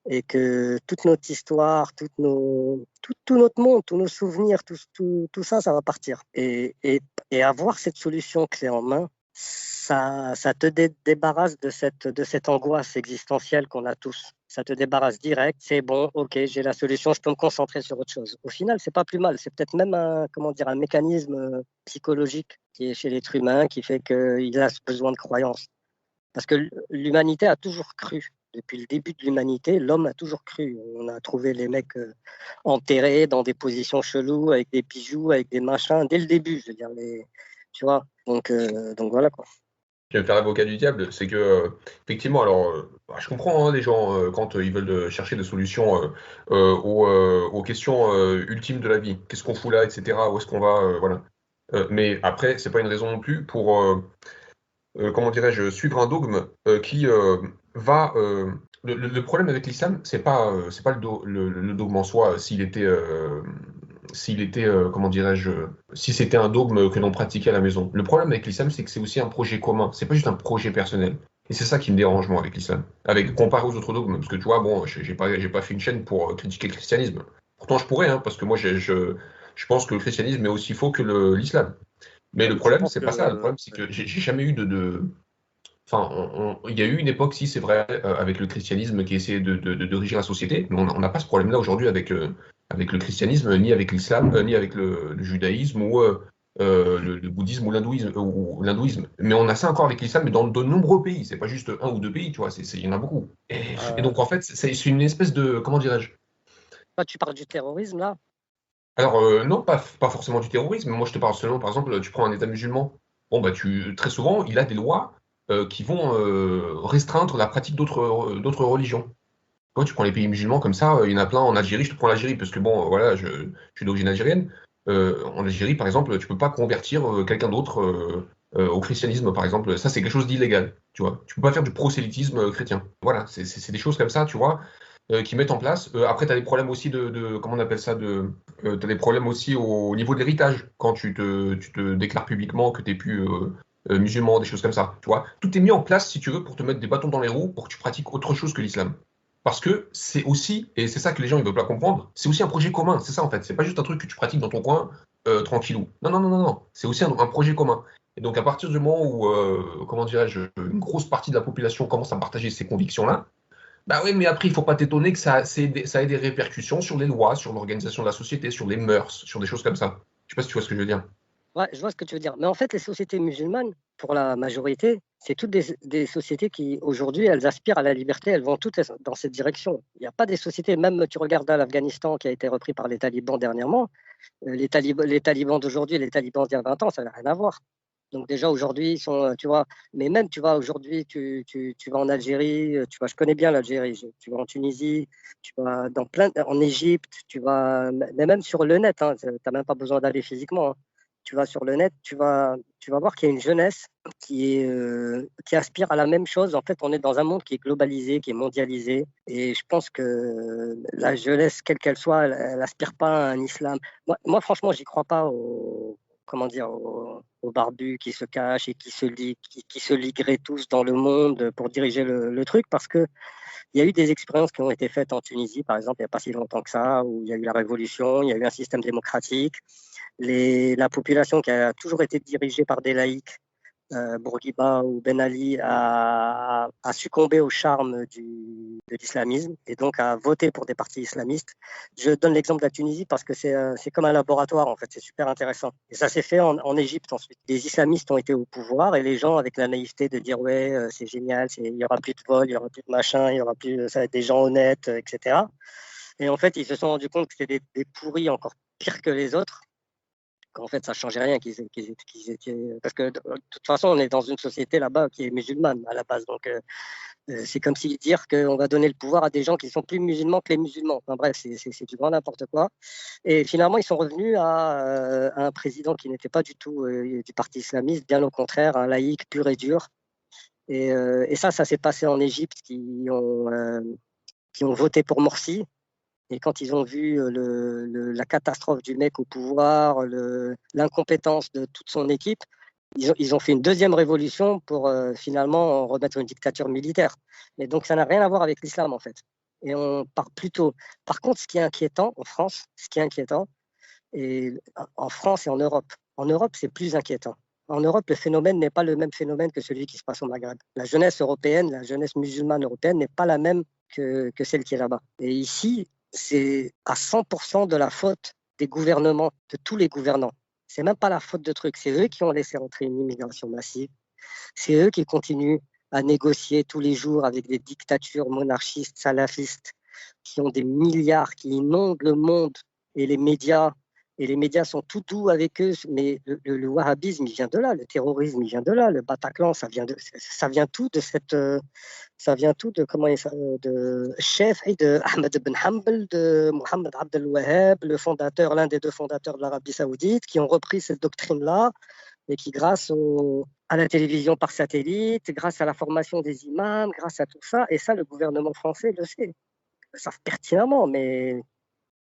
et que toute notre histoire, tout notre monde, tous nos souvenirs, tout ça, ça va partir. Et avoir cette solution clé en main, ça te débarrasse de cette angoisse existentielle qu'on a tous. Ça te débarrasse direct, c'est bon, ok, j'ai la solution, je peux me concentrer sur autre chose. Au final, c'est pas plus mal, c'est peut-être même comment dire, un mécanisme psychologique qui est chez l'être humain qui fait qu'il a ce besoin de croyance. Parce que l'humanité a toujours cru. Depuis le début de l'humanité, l'homme a toujours cru. On a trouvé les mecs enterrés dans des positions cheloues, avec des bijoux, avec des machins, dès le début, je veux dire, tu vois. Donc voilà quoi. Je vais me faire l'avocat du diable, c'est que effectivement, alors bah, je comprends hein, les gens quand ils veulent chercher des solutions aux questions ultimes de la vie. Qu'est-ce qu'on fout là, etc. Où est-ce qu'on va, voilà. Mais après, c'est pas une raison non plus pour comment dirais-je, suivre un dogme qui va. Le problème avec l'islam, c'est pas le dogme en soi, s'il était, comment dirais-je, si c'était un dogme que l'on pratiquait à la maison. Le problème avec l'islam, c'est que c'est aussi un projet commun, c'est pas juste un projet personnel. Et c'est ça qui me dérange, moi, avec l'islam. Comparé aux autres dogmes, parce que tu vois, bon, j'ai pas fait une chaîne pour critiquer le christianisme. Pourtant, je pourrais, hein, parce que moi, je pense que le christianisme est aussi faux que l'islam. Mais le Je problème, pense c'est que pas ça. Le problème, c'est que j'ai jamais eu enfin, il y a eu une époque, si c'est vrai, avec le christianisme qui essayait de régir la société, mais on n'a pas ce problème-là aujourd'hui avec le christianisme, ni avec l'islam, ni avec le judaïsme ou le bouddhisme ou l'hindouisme. Mais on a ça encore avec l'islam, mais dans de nombreux pays. C'est pas juste un ou deux pays, tu vois, il y en a beaucoup. Et euh, donc, en fait, c'est une espèce de, comment dirais-je? là, tu parles du terrorisme là. Alors, non, pas forcément du terrorisme. Moi, je te parle seulement, par exemple, tu prends un État musulman. Bon, bah, très souvent, il a des lois qui vont restreindre la pratique d'autres religions. Tu prends les pays musulmans comme ça, il y en a plein en Algérie. Je te prends l'Algérie parce que, bon, voilà, je suis d'origine algérienne. En Algérie, par exemple, tu peux pas convertir quelqu'un d'autre au christianisme, par exemple. Ça, c'est quelque chose d'illégal, tu vois. Tu peux pas faire du prosélytisme chrétien. Voilà, c'est des choses comme ça, tu vois qui mettent en place. Après, tu as des problèmes aussi comment on appelle ça, tu as des problèmes aussi au niveau de l'héritage, quand tu te déclares publiquement que tu n'es plus musulman, des choses comme ça. Tu vois, tout est mis en place, si tu veux, pour te mettre des bâtons dans les roues, pour que tu pratiques autre chose que l'islam. Parce que c'est aussi, et c'est ça que les gens ne veulent pas comprendre, c'est aussi un projet commun, c'est ça en fait. C'est pas juste un truc que tu pratiques dans ton coin, tranquillou. Non, non, non, non, non. C'est aussi un projet commun. Et donc à partir du moment où, comment dirais-je, une grosse partie de la population commence à partager ces convictions-là, bah oui, mais après, il faut pas t'étonner que ça ait des répercussions sur les lois, sur l'organisation de la société, sur les mœurs, sur des choses comme ça. Je sais pas si tu vois ce que je veux dire. Ouais, je vois ce que tu veux dire. Mais en fait, les sociétés musulmanes, pour la majorité, c'est toutes des sociétés qui, aujourd'hui, elles aspirent à la liberté, elles vont toutes dans cette direction. Il n'y a pas des sociétés, même tu regardes l'Afghanistan qui a été repris par les talibans dernièrement, les talibans d'aujourd'hui et les talibans d'il y a 20 ans, ça n'a rien à voir. Donc déjà aujourd'hui, ils sont, tu vois, mais même tu vois aujourd'hui, tu vas en Algérie, tu vois, je connais bien l'Algérie, tu vas en Tunisie, tu vas en Égypte, mais même sur le net, hein, tu n'as même pas besoin d'aller physiquement, hein. Tu vas sur le net, tu vas voir qu'il y a une jeunesse qui aspire à la même chose. En fait, on est dans un monde qui est globalisé, qui est mondialisé, et je pense que la jeunesse, quelle qu'elle soit, elle aspire pas à un islam. Moi franchement, j'y crois pas comment dire, aux barbus qui se cachent et qui se ligueraient tous dans le monde pour diriger le truc, parce que il y a eu des expériences qui ont été faites en Tunisie, par exemple, il n'y a pas si longtemps que ça, où il y a eu la révolution, il y a eu un système démocratique, la population qui a toujours été dirigée par des laïcs, Bourguiba ou Ben Ali, a succombé au charme de l'islamisme et donc à voter pour des partis islamistes. Je donne l'exemple de la Tunisie parce que c'est comme un laboratoire, en fait, c'est super intéressant. Et ça s'est fait en Égypte ensuite. Les islamistes ont été au pouvoir et les gens, avec la naïveté de dire ouais, c'est génial, il n'y aura plus de vol, il n'y aura plus de machin, il y aura plus, ça va être des gens honnêtes, etc. Et en fait, ils se sont rendus compte que c'était des pourris encore pires que les autres, qu'en fait, ça ne changeait rien, qu'ils étaient... Parce que de toute façon, on est dans une société là-bas qui est musulmane à la base. Donc, c'est comme si dire qu'on va donner le pouvoir à des gens qui sont plus musulmans que les musulmans. Enfin, bref, c'est du grand n'importe quoi. Et finalement, ils sont revenus à un président qui n'était pas du tout du parti islamiste, bien au contraire, un laïc pur et dur. Et ça s'est passé en Égypte, qui ont voté pour Morsi. Et quand ils ont vu la catastrophe du mec au pouvoir, l'incompétence de toute son équipe, ils ont fait une deuxième révolution pour finalement remettre une dictature militaire. Mais donc ça n'a rien à voir avec l'islam en fait. Et on part plutôt. Par contre, ce qui est inquiétant en France, et en France et en Europe, c'est plus inquiétant. En Europe, le phénomène n'est pas le même phénomène que celui qui se passe au Maghreb. La jeunesse européenne, la jeunesse musulmane européenne n'est pas la même que celle qui est là-bas. Et ici, c'est à 100% de la faute des gouvernements, de tous les gouvernants. C'est même pas la faute de trucs. C'est eux qui ont laissé entrer une immigration massive. C'est eux qui continuent à négocier tous les jours avec des dictatures monarchistes, salafistes, qui ont des milliards, qui inondent le monde et les médias. Et les médias sont tout doux avec eux, mais le wahhabisme, il vient de là, le terrorisme, il vient de là, le Bataclan, ça vient tout de cette, ça vient tout de comment de Shafi'i, de Ahmed ibn Hanbal, de Mohammed Abdel Wahhab, l'un des deux fondateurs de l'Arabie Saoudite, qui ont repris cette doctrine-là et qui, grâce à la télévision par satellite, grâce à la formation des imams, grâce à tout ça, et ça, le gouvernement français le sait, ils le savent pertinemment, mais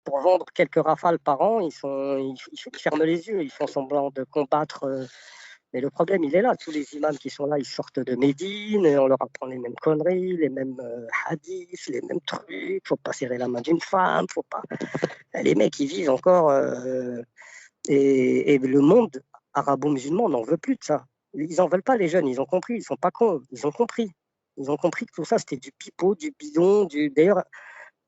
pour vendre quelques rafales par an, ils ferment les yeux, ils font semblant de combattre. Mais le problème, il est là. Tous les imams qui sont là, ils sortent de Médine, et on leur apprend les mêmes conneries, les mêmes hadiths, les mêmes trucs. Il ne faut pas serrer la main d'une femme, faut pas. Les mecs, ils vivent encore. Et le monde arabo-musulman n'en veut plus de ça. Ils n'en veulent pas, les jeunes. Ils ont compris. Ils ne sont pas cons. Ils ont compris. Ils ont compris que tout ça, c'était du pipeau, du bidon. D'ailleurs,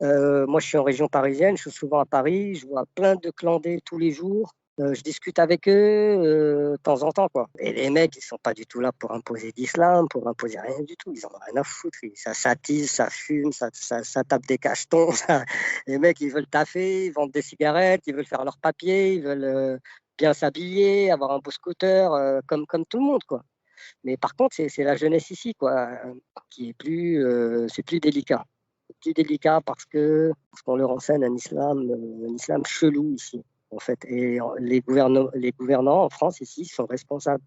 moi, je suis en région parisienne, je suis souvent à Paris, je vois plein de clandés tous les jours. Je discute avec eux de temps en temps, quoi. Et les mecs, ils sont pas du tout là pour imposer d'islam, pour imposer rien du tout. Ils en ont rien à foutre. Ça s'attise, ça fume, ça tape des cachetons. Les mecs, ils veulent taffer, ils vendent des cigarettes, ils veulent faire leur papier, ils veulent bien s'habiller, avoir un beau scooter, comme tout le monde, quoi. Mais par contre, c'est la jeunesse ici, quoi, qui est c'est plus délicat. C'est plus délicat parce qu'on leur enseigne un islam chelou ici, en fait. Et les gouvernants en France ici sont responsables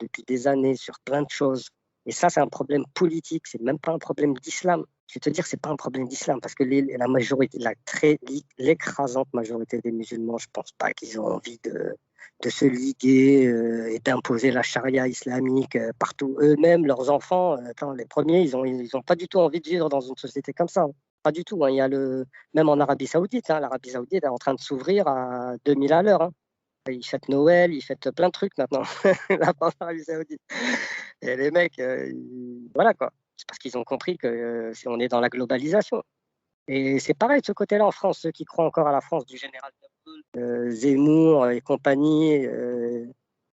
depuis des années sur plein de choses. Et ça, c'est un problème politique, c'est même pas un problème d'islam. Je vais te dire, c'est pas un problème d'islam parce que la majorité, l'écrasante majorité des musulmans, je pense pas qu'ils ont envie de se liguer et d'imposer la charia islamique partout. Eux-mêmes, leurs enfants, les premiers, ils ont pas du tout envie de vivre dans une société comme ça. Pas du tout. Hein. Il y a même en Arabie Saoudite, l'Arabie Saoudite est en train de s'ouvrir à 2000 à l'heure. Hein. Ils fêtent Noël, ils fêtent plein de trucs maintenant, là-bas en Arabie Saoudite. Et les mecs, voilà quoi. C'est parce qu'ils ont compris que on est dans la globalisation. Et c'est pareil de ce côté-là en France, ceux qui croient encore à la France du général de Gaulle, Zemmour et compagnie,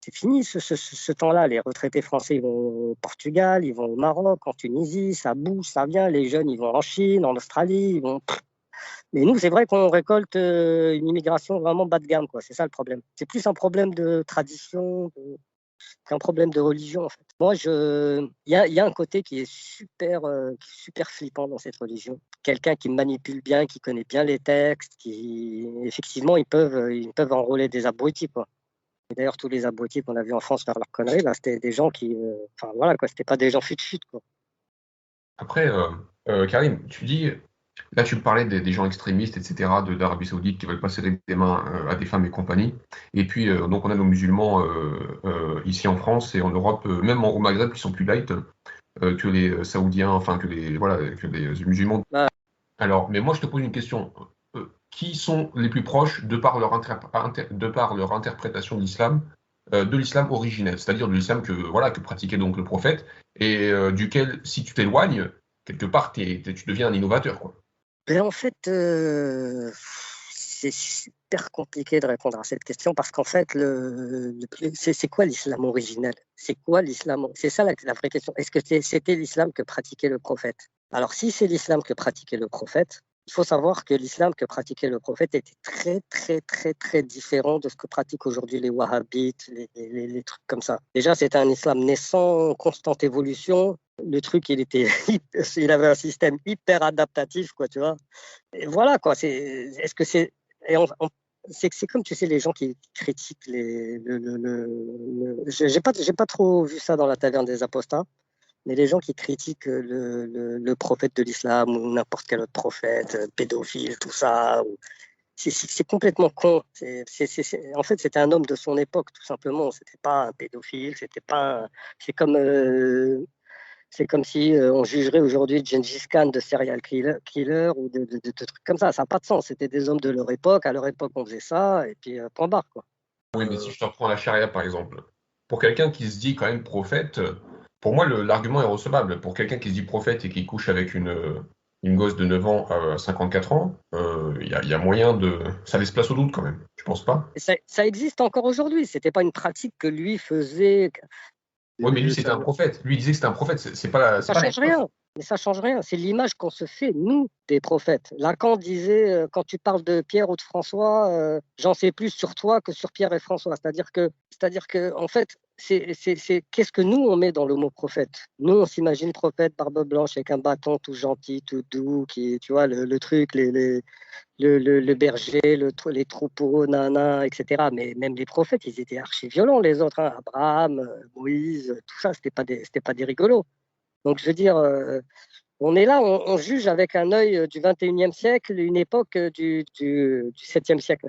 c'est fini ce temps-là. Les retraités français ils vont au Portugal, ils vont au Maroc, en Tunisie, ça bouge, ça vient. Les jeunes, ils vont en Chine, en Australie, ils vont... Mais nous, c'est vrai qu'on récolte une immigration vraiment bas de gamme, quoi. C'est ça le problème. C'est plus un problème de tradition, c'est un problème de religion, en fait. Moi, il y a un côté qui est super flippant dans cette religion. Quelqu'un qui manipule bien, qui connaît bien les textes, effectivement, ils peuvent enrôler des abrutis, quoi. Et d'ailleurs, tous les abrutis qu'on a vus en France faire leurs conneries, là, c'était des gens qui, enfin voilà, quoi. C'était pas des gens fut-fut, quoi. Après, Karim, tu dis, là tu me parlais des gens extrémistes, etc., d'Arabie Saoudite qui veulent pas serrer des mains à des femmes et compagnie. Et puis, donc on a nos musulmans ici en France et en Europe, même au Maghreb, qui sont plus light que les Saoudiens, enfin que les musulmans. Bah, Alors, mais moi je te pose une question. Qui sont les plus proches de par leur interprétation de l'islam originel, c'est-à-dire de l'islam que pratiquait donc le prophète, et duquel, si tu t'éloignes, quelque part, tu deviens un innovateur, quoi. Mais en fait, c'est super compliqué de répondre à cette question parce qu'en fait, c'est quoi l'islam originel? C'est quoi l'islam? C'est ça la vraie question. Est-ce que c'était l'islam que pratiquait le prophète? Alors, si c'est l'islam que pratiquait le prophète, il faut savoir que l'islam que pratiquait le prophète était très, très, très, très différent de ce que pratiquent aujourd'hui les wahhabites, les trucs comme ça. Déjà, c'était un islam naissant, en constante évolution. Le truc, il avait un système hyper adaptatif, quoi, tu vois. Et voilà, quoi. Est-ce que c'est, et c'est comme tu sais les gens qui critiquent j'ai pas trop vu ça dans la taverne des apostats, mais les gens qui critiquent le prophète de l'islam ou n'importe quel autre prophète, pédophile, tout ça, c'est complètement con. En fait, c'était un homme de son époque, tout simplement. C'était pas un pédophile, c'était pas. C'est comme c'est comme si on jugerait aujourd'hui Gengis Khan de serial killer ou de trucs comme ça. Ça n'a pas de sens. C'était des hommes de leur époque. À leur époque, on faisait ça et puis point barre, quoi. Oui, mais si je te reprends la charia, par exemple, pour quelqu'un qui se dit quand même prophète, pour moi, l'argument est recevable. Pour quelqu'un qui se dit prophète et qui couche avec une gosse de 9 ans à 54 ans, y a moyen de. Ça laisse place au doute quand même. Tu penses pas? Et ça existe encore aujourd'hui. C'était pas une pratique que lui faisait. Oui, mais lui, c'était un prophète. Lui, il disait que c'était un prophète. C'est pas la. C'est Ça pas la change même chose. rien. Mais ça change rien. C'est l'image qu'on se fait, nous, des prophètes. Lacan disait, quand tu parles de Pierre ou de François, j'en sais plus sur toi que sur Pierre et François. C'est-à-dire que, en fait, qu'est-ce que nous, on met dans le mot prophète? Nous, on s'imagine prophète, barbe blanche, avec un bâton tout gentil, tout doux, qui, tu vois, le truc, le berger, les troupeaux, nana, etc. Mais même les prophètes, ils étaient archi violents, les autres, hein. Abraham, Moïse, tout ça, c'était pas des rigolos. Donc, je veux dire, on est là, on juge avec un œil du 21e siècle, une époque du 7e siècle.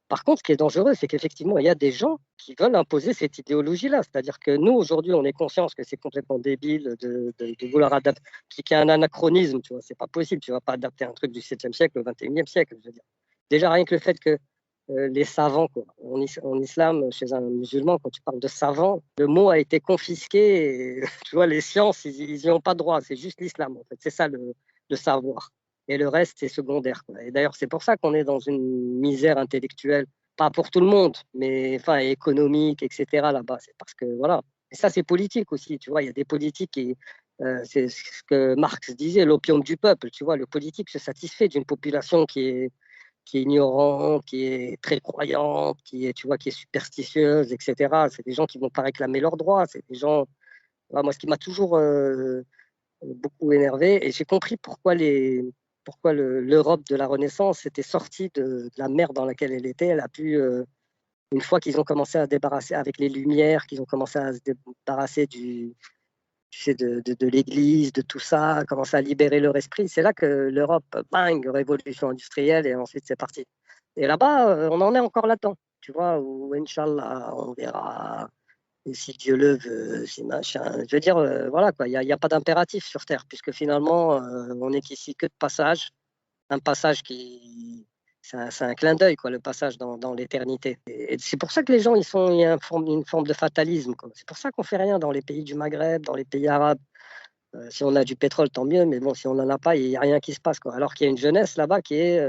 Par contre, ce qui est dangereux, c'est qu'effectivement, il y a des gens qui veulent imposer cette idéologie-là. C'est-à-dire que nous, aujourd'hui, on est conscients que c'est complètement débile de vouloir adapter, qu'il y a un anachronisme, tu vois, c'est pas possible. Tu vas pas adapter un truc du 7e siècle au 21e siècle. Je veux dire. Déjà, rien que le fait que les savants, quoi. En islam, chez un musulman, quand tu parles de savant, le mot a été confisqué. Et, tu vois, les sciences, ils n'y ont pas droit. C'est juste l'islam, en fait. C'est ça le savoir. Et le reste, c'est secondaire, quoi. Et d'ailleurs, c'est pour ça qu'on est dans une misère intellectuelle, pas pour tout le monde, mais enfin économique, etc. là-bas. C'est parce que, voilà. Et ça, c'est politique aussi. Tu vois, il y a des politiques qui. C'est ce que Marx disait, l'opium du peuple. Tu vois, le politique se satisfait d'une population qui est ignorante, qui est très croyante, qui est, tu vois, qui est superstitieuse, etc. C'est des gens qui vont pas réclamer leurs droits. C'est des gens. Voilà, moi, ce qui m'a toujours beaucoup énervé, et j'ai compris pourquoi l'Europe de la Renaissance était sortie de la merde dans laquelle elle était. Elle a pu, une fois qu'ils ont commencé à se débarrasser avec les Lumières, qu'ils ont commencé à se débarrasser tu sais, de l'Église, de tout ça, commencer à libérer leur esprit. C'est là que l'Europe, bang, révolution industrielle, et ensuite c'est parti. Et là-bas, on en est encore là-dedans, tu vois, où Inch'Allah, on verra, et si Dieu le veut, si machin. Je veux dire, voilà, quoi, il y a pas d'impératif sur Terre, puisque finalement, on n'est qu'ici que de passage, un passage qui. C'est un clin d'œil, quoi, le passage dans l'éternité. Et c'est pour ça que les gens, il y a une forme de fatalisme, quoi. C'est pour ça qu'on fait rien dans les pays du Maghreb, dans les pays arabes. Si on a du pétrole, tant mieux, mais bon, si on n'en a pas, il n'y a rien qui se passe, quoi. Alors qu'il y a une jeunesse là-bas qui est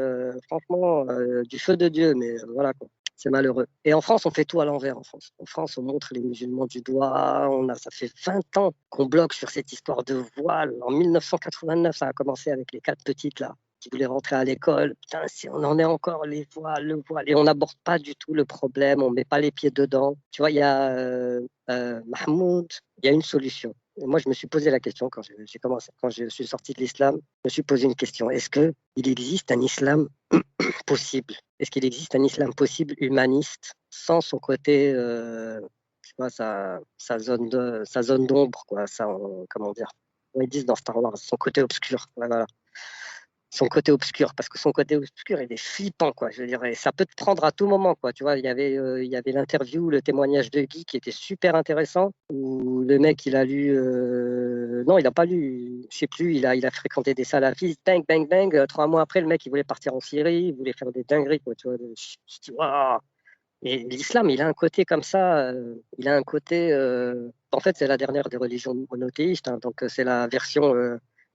franchement du feu de Dieu, mais voilà, quoi. C'est malheureux. Et en France, on fait tout à l'envers. En France, on montre les musulmans du doigt. Ça fait 20 ans qu'on bloque sur cette histoire de voile. En 1989, ça a commencé avec les quatre petites là qui voulaient rentrer à l'école. Putain, si on en est encore les voiles, le voile, et on n'aborde pas du tout le problème, on met pas les pieds dedans. Tu vois, il y a Mahmoud, il y a une solution. Et moi, je me suis posé la question j'ai commencé, quand je suis sorti de l'islam, je me suis posé une question. Est-ce qu'il existe un islam possible? Est-ce qu'il existe un islam possible humaniste sans son côté, tu vois, sa zone d'ombre, quoi, comment dire? Ils disent dans Star Wars, son côté obscur. Ouais, voilà. Son côté obscur, parce que son côté obscur, il est flippant, quoi. Je veux dire, et ça peut te prendre à tout moment, quoi. Tu vois, il y avait l'interview, le témoignage de Guy qui était super intéressant, où le mec, il a lu, non, il n'a pas lu, je sais plus, il a fréquenté des salafistes, bang, bang, bang. 3 mois après, le mec, il voulait partir en Syrie, il voulait faire des dingueries, quoi. Tu vois, je dis, waouh. Et l'islam, il a un côté comme ça, il a un côté, en fait, c'est la dernière des religions monothéistes, hein, donc c'est la version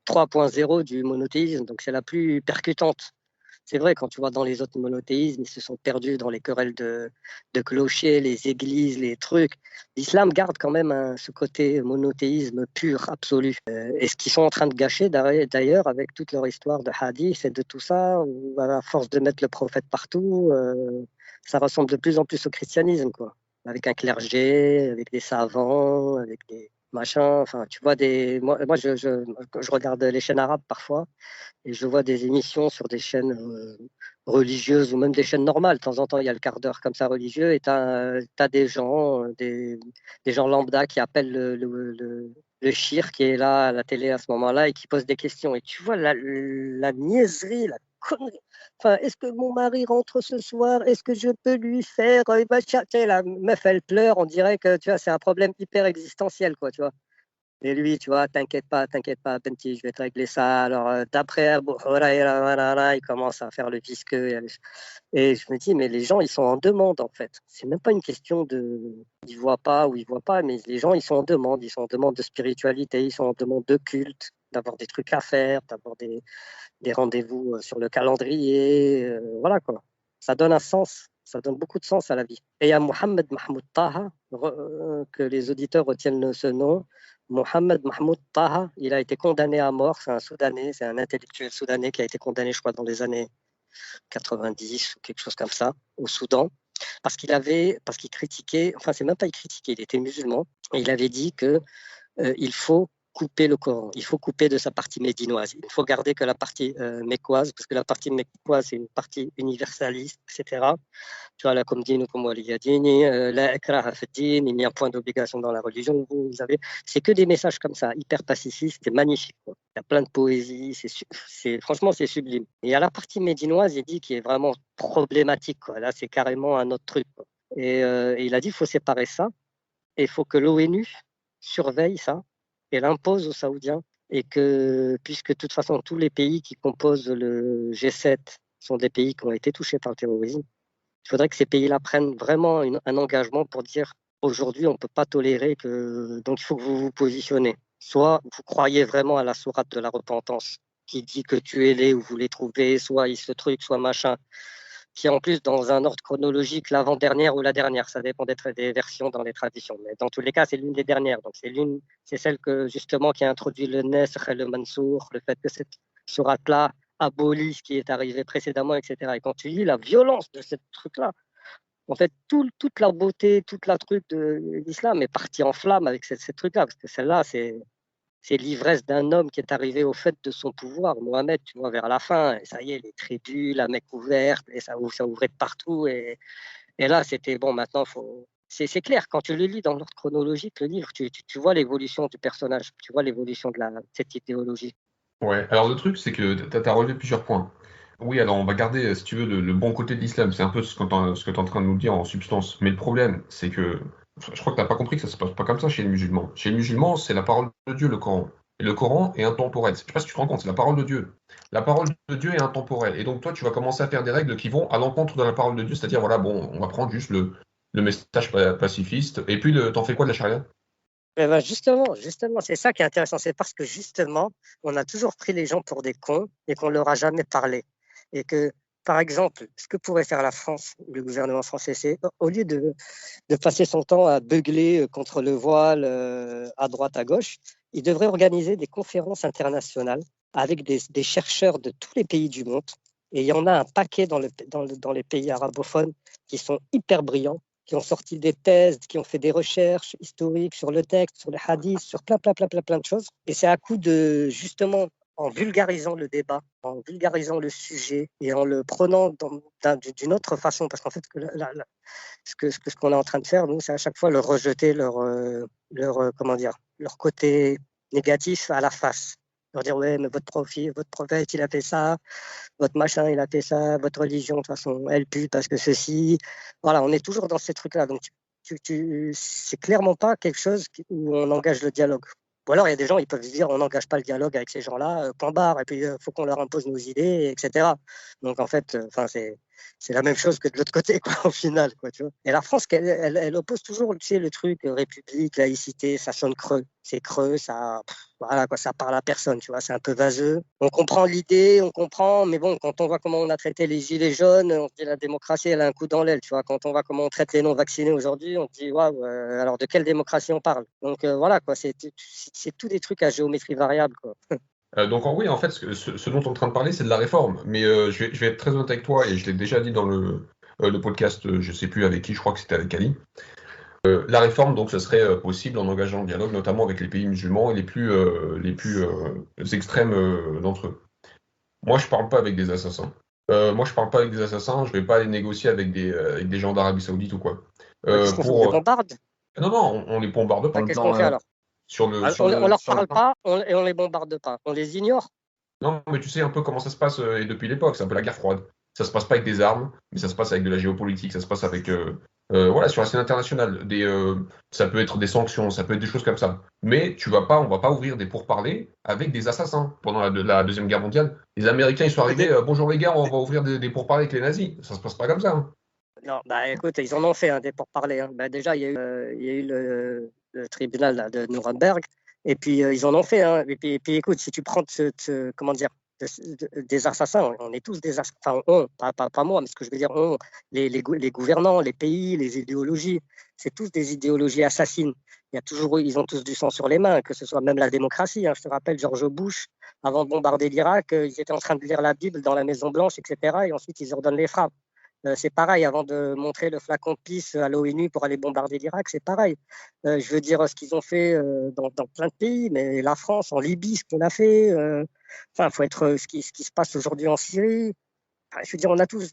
3.0 du monothéisme, donc c'est la plus percutante. C'est vrai, quand tu vois dans les autres monothéismes, ils se sont perdus dans les querelles de clochers, les églises, les trucs. L'islam garde quand même ce côté monothéisme pur, absolu. Et ce qu'ils sont en train de gâcher d'ailleurs avec toute leur histoire de hadith et de tout ça, où à force de mettre le prophète partout, ça ressemble de plus en plus au christianisme, quoi. Avec un clergé, avec des savants, avec des machins. Enfin, tu vois, moi je regarde les chaînes arabes parfois. Et je vois des émissions sur des chaînes religieuses ou même des chaînes normales. De temps en temps, il y a le quart d'heure comme ça religieux et tu as, des gens, des gens lambda qui appellent le shir qui est là à la télé à ce moment-là et qui posent des questions. Et tu vois la niaiserie, la connerie. Enfin, est-ce que mon mari rentre ce soir? Est-ce que je peux lui faire la meuf, elle pleure. On dirait que tu vois, c'est un problème hyper existentiel, quoi, tu vois. Et lui, tu vois, t'inquiète pas, Benti, je vais te régler ça. Alors, d'après Abu Huraira, il commence à faire le visqueux. Et je me dis, mais les gens, ils sont en demande, en fait. C'est même pas une question ils voient pas ou ils voient pas, mais les gens, ils sont en demande. Ils sont en demande de spiritualité, ils sont en demande de culte, d'avoir des trucs à faire, d'avoir des rendez-vous sur le calendrier. Voilà, quoi. Ça donne un sens. Ça donne beaucoup de sens à la vie. Et il y a Mohamed Mahmoud Taha, que les auditeurs retiennent ce nom. Mohamed Mahmoud Taha, il a été condamné à mort. C'est un Soudanais, c'est un intellectuel soudanais qui a été condamné, je crois, dans les années 90 ou quelque chose comme ça, au Soudan, parce qu'il critiquait, enfin, c'est même pas il critiquait, il était musulman, et il avait dit que il faut couper le Coran, il faut couper de sa partie médinoise, il faut garder que la partie mécoise, parce que la partie mécoise, c'est une partie universaliste, etc. Tu vois, là, comme dit, comme waliyadini, la ikraha fi din, il n'y a point d'obligation dans la religion. Vous avez, c'est que des messages comme ça, hyper pacifistes, c'est magnifique, quoi. Il y a plein de poésie, franchement, c'est sublime. Et à la partie médinoise, il dit qui est vraiment problématique, quoi. Là, c'est carrément un autre truc, quoi. Et il a dit, il faut séparer ça, et il faut que l'ONU surveille ça, et l'impose aux Saoudiens, et que, puisque de toute façon, tous les pays qui composent le G7 sont des pays qui ont été touchés par le terrorisme, il faudrait que ces pays-là prennent vraiment un engagement pour dire aujourd'hui, on ne peut pas tolérer que. Donc, il faut que vous vous positionnez. Soit vous croyez vraiment à la sourate de la repentance qui dit que tuez-les ou vous les trouvez, soit il se truc, soit machin, qui est en plus dans un ordre chronologique l'avant-dernière ou la dernière. Ça dépend des versions dans les traditions. Mais dans tous les cas, c'est l'une des dernières. Donc, c'est celle que justement qui a introduit le Nesr et le Mansour, le fait que cette sourate-là abolit ce qui est arrivé précédemment, etc. Et quand tu lis la violence de ce truc-là, en fait, toute la beauté, toute la truc de l'islam est partie en flamme avec ce truc-là, parce que celle-là, c'est l'ivresse d'un homme qui est arrivé au fait de son pouvoir. Mohamed, tu vois, vers la fin, et ça y est, les tribus, la Mecque ouverte, et ça ouvrait de partout. Et là, c'était bon, maintenant, c'est clair, quand tu le lis dans l'ordre chronologique, le livre, tu vois l'évolution du personnage, tu vois l'évolution de cette idéologie. Ouais, alors le truc, c'est que tu as relevé plusieurs points. Oui, alors on va garder, si tu veux, le bon côté de l'islam. C'est un peu ce que tu es en train de nous dire en substance. Mais le problème, c'est que je crois que tu n'as pas compris que ça se passe pas comme ça chez les musulmans. Chez les musulmans, c'est la parole de Dieu, le Coran. Et le Coran est intemporel. Je sais pas si tu te rends compte, c'est la parole de Dieu. La parole de Dieu est intemporelle. Et donc toi, tu vas commencer à faire des règles qui vont à l'encontre de la parole de Dieu. C'est-à-dire, voilà, bon, on va prendre juste le message pacifiste. Et puis, t'en fais quoi de la charia? Eh ben justement, c'est ça qui est intéressant. C'est parce que justement, on a toujours pris les gens pour des cons et qu'on leur a jamais parlé. Et que, par exemple, ce que pourrait faire la France, le gouvernement français, c'est au lieu de passer son temps à beugler contre le voile à droite, à gauche, il devrait organiser des conférences internationales avec des chercheurs de tous les pays du monde. Et il y en a un paquet dans les pays arabophones qui sont hyper brillants, qui ont sorti des thèses, qui ont fait des recherches historiques sur le texte, sur les hadiths, sur plein de choses. Et c'est à coup de, justement, en vulgarisant le débat, en vulgarisant le sujet et en le prenant d'une autre façon, parce qu'en fait, ce qu'on est en train de faire, nous, c'est à chaque fois leur rejeter comment dire, leur côté négatif à la face. Leur dire, ouais, mais votre prophète, il a fait ça, votre machin, il a fait ça, votre religion, de toute façon, elle pue parce que ceci. Voilà, on est toujours dans ces trucs-là. Donc, c'est clairement pas quelque chose où on engage le dialogue. Ou alors, il y a des gens, ils peuvent se dire, on n'engage pas le dialogue avec ces gens-là, point barre, et puis il faut qu'on leur impose nos idées, etc. Donc, en fait, c'est la même chose que de l'autre côté, quoi, au final, quoi, tu vois. Et la France, elle oppose toujours, tu sais, le truc république, laïcité, ça sonne creux. C'est creux, ça, voilà, quoi, ça parle à personne, tu vois, c'est un peu vaseux. On comprend l'idée, on comprend, mais bon, quand on voit comment on a traité les gilets jaunes, on se dit la démocratie, elle a un coup dans l'aile, tu vois. Quand on voit comment on traite les non-vaccinés aujourd'hui, on se dit, waouh, alors de quelle démocratie on parle? Donc voilà, quoi, c'est tout des trucs à géométrie variable, quoi. Donc oui, en fait, ce dont on est en train de parler, c'est de la réforme. Mais je vais être très honnête avec toi, et je l'ai déjà dit dans le podcast, je sais plus avec qui, je crois que c'était avec Ali. La réforme, donc, ce serait possible en engageant le dialogue, notamment avec les pays musulmans et les plus extrêmes d'entre eux. Moi, je parle pas avec des assassins. Moi, je parle pas avec des assassins. Je vais pas aller négocier avec des gens d'Arabie Saoudite ou quoi. Qu'est-ce qu'on fait? On les bombarde? Non, non, on les bombarde Bah, pas. qu'est-ce qu'on fait alors? On leur parle pas et on les bombarde pas. On les ignore. Non, mais tu sais un peu comment ça se passe et depuis l'époque, c'est un peu la guerre froide. Ça se passe pas avec des armes, mais ça se passe avec de la géopolitique, ça se passe avec voilà, sur la scène internationale. Ça peut être des sanctions, ça peut être des choses comme ça. Mais on va pas ouvrir des pourparlers avec des assassins. Pendant la Deuxième Guerre mondiale, les Américains ils sont arrivés, bonjour les gars, on va ouvrir des pourparlers avec les nazis. Ça se passe pas comme ça. Hein. Non, bah écoute, ils en ont fait des pourparlers. Hein. Bah, déjà, il y a eu le tribunal là, de Nuremberg, et puis ils en ont fait. Hein. Et puis, écoute, si tu prends comment dire, des assassins, on est tous des assassins. Enfin, pas moi, mais ce que je veux dire, les gouvernants, les pays, les idéologies, c'est tous des idéologies assassines. Ils ont tous du sang sur les mains, que ce soit même la démocratie. Hein. Je te rappelle, George Bush, avant de bombarder l'Irak, ils étaient en train de lire la Bible dans la Maison Blanche, etc. Et ensuite, ils ordonnent les frappes. C'est pareil, avant de montrer le flacon de pisse à l'ONU pour aller bombarder l'Irak, c'est pareil. Je veux dire, ce qu'ils ont fait dans plein de pays, mais la France, en Libye, ce qu'on a fait, enfin, faut être ce qui se passe aujourd'hui en Syrie. Enfin, je veux dire, on a tous,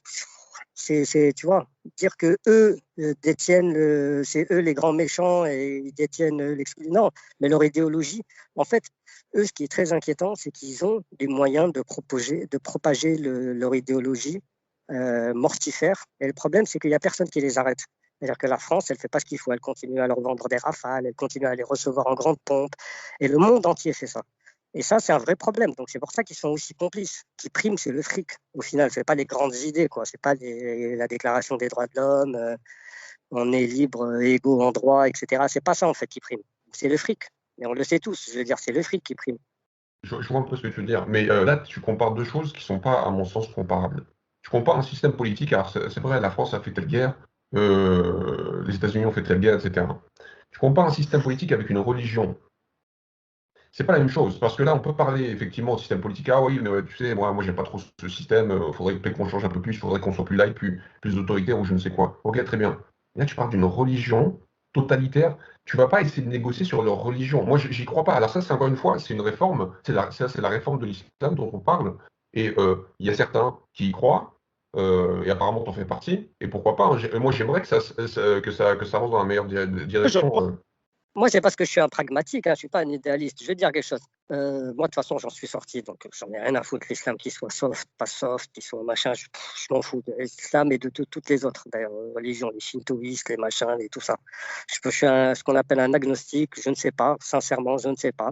tu vois, dire que eux détiennent, c'est eux les grands méchants et ils détiennent l'exclusion. Non, mais leur idéologie, en fait, eux, ce qui est très inquiétant, c'est qu'ils ont des moyens de propager leur idéologie mortifère. Et le problème, c'est qu'il n'y a personne qui les arrête. C'est-à-dire que la France, elle ne fait pas ce qu'il faut. Elle continue à leur vendre des rafales, elle continue à les recevoir en grande pompe. Et le monde entier fait ça. Et ça, c'est un vrai problème. Donc, c'est pour ça qu'ils sont aussi complices. Ce qui prime, c'est le fric. Au final, ce n'est pas les grandes idées, quoi. Ce n'est pas la déclaration des droits de l'homme, on est libre, égaux en droit, etc. Ce n'est pas ça, en fait, qui prime. C'est le fric. Et on le sait tous. Je veux dire, c'est le fric qui prime. Je vois un peu ce que tu veux dire, mais là, tu compares deux choses qui sont pas, à mon sens, comparables. Tu compares un système politique, alors c'est vrai, la France a fait telle guerre, les États-Unis ont fait telle guerre, etc. Tu compares un système politique avec une religion. C'est pas la même chose, parce que là, on peut parler effectivement de système politique. Ah oui, mais ouais, tu sais, moi j'aime pas trop ce système, faudrait peut-être qu'on change un peu plus, faudrait qu'on soit plus light, plus autoritaire ou je ne sais quoi. Ok, très bien. Là, tu parles d'une religion totalitaire. Tu vas pas essayer de négocier sur leur religion. Moi, j'y crois pas. Alors ça, c'est encore une fois, c'est une réforme. C'est la réforme de l'islam dont on parle. Et il y a certains qui y croient, et apparemment, tu en fais partie. Et pourquoi pas. Hein. Moi, j'aimerais que ça avance dans la meilleure direction. Moi, c'est parce que je suis un pragmatique, hein, je ne suis pas un idéaliste. Je vais te dire quelque chose. Moi, de toute façon, j'en suis sorti, donc j'en ai rien à foutre. L'islam, qu'il soit soft, pas soft, qu'il soit machin, je m'en fous de l'islam et de toutes les autres, d'ailleurs, religions, les shintoïstes, les machins, et tout ça. Je suis ce qu'on appelle un agnostique, je ne sais pas, sincèrement, je ne sais pas.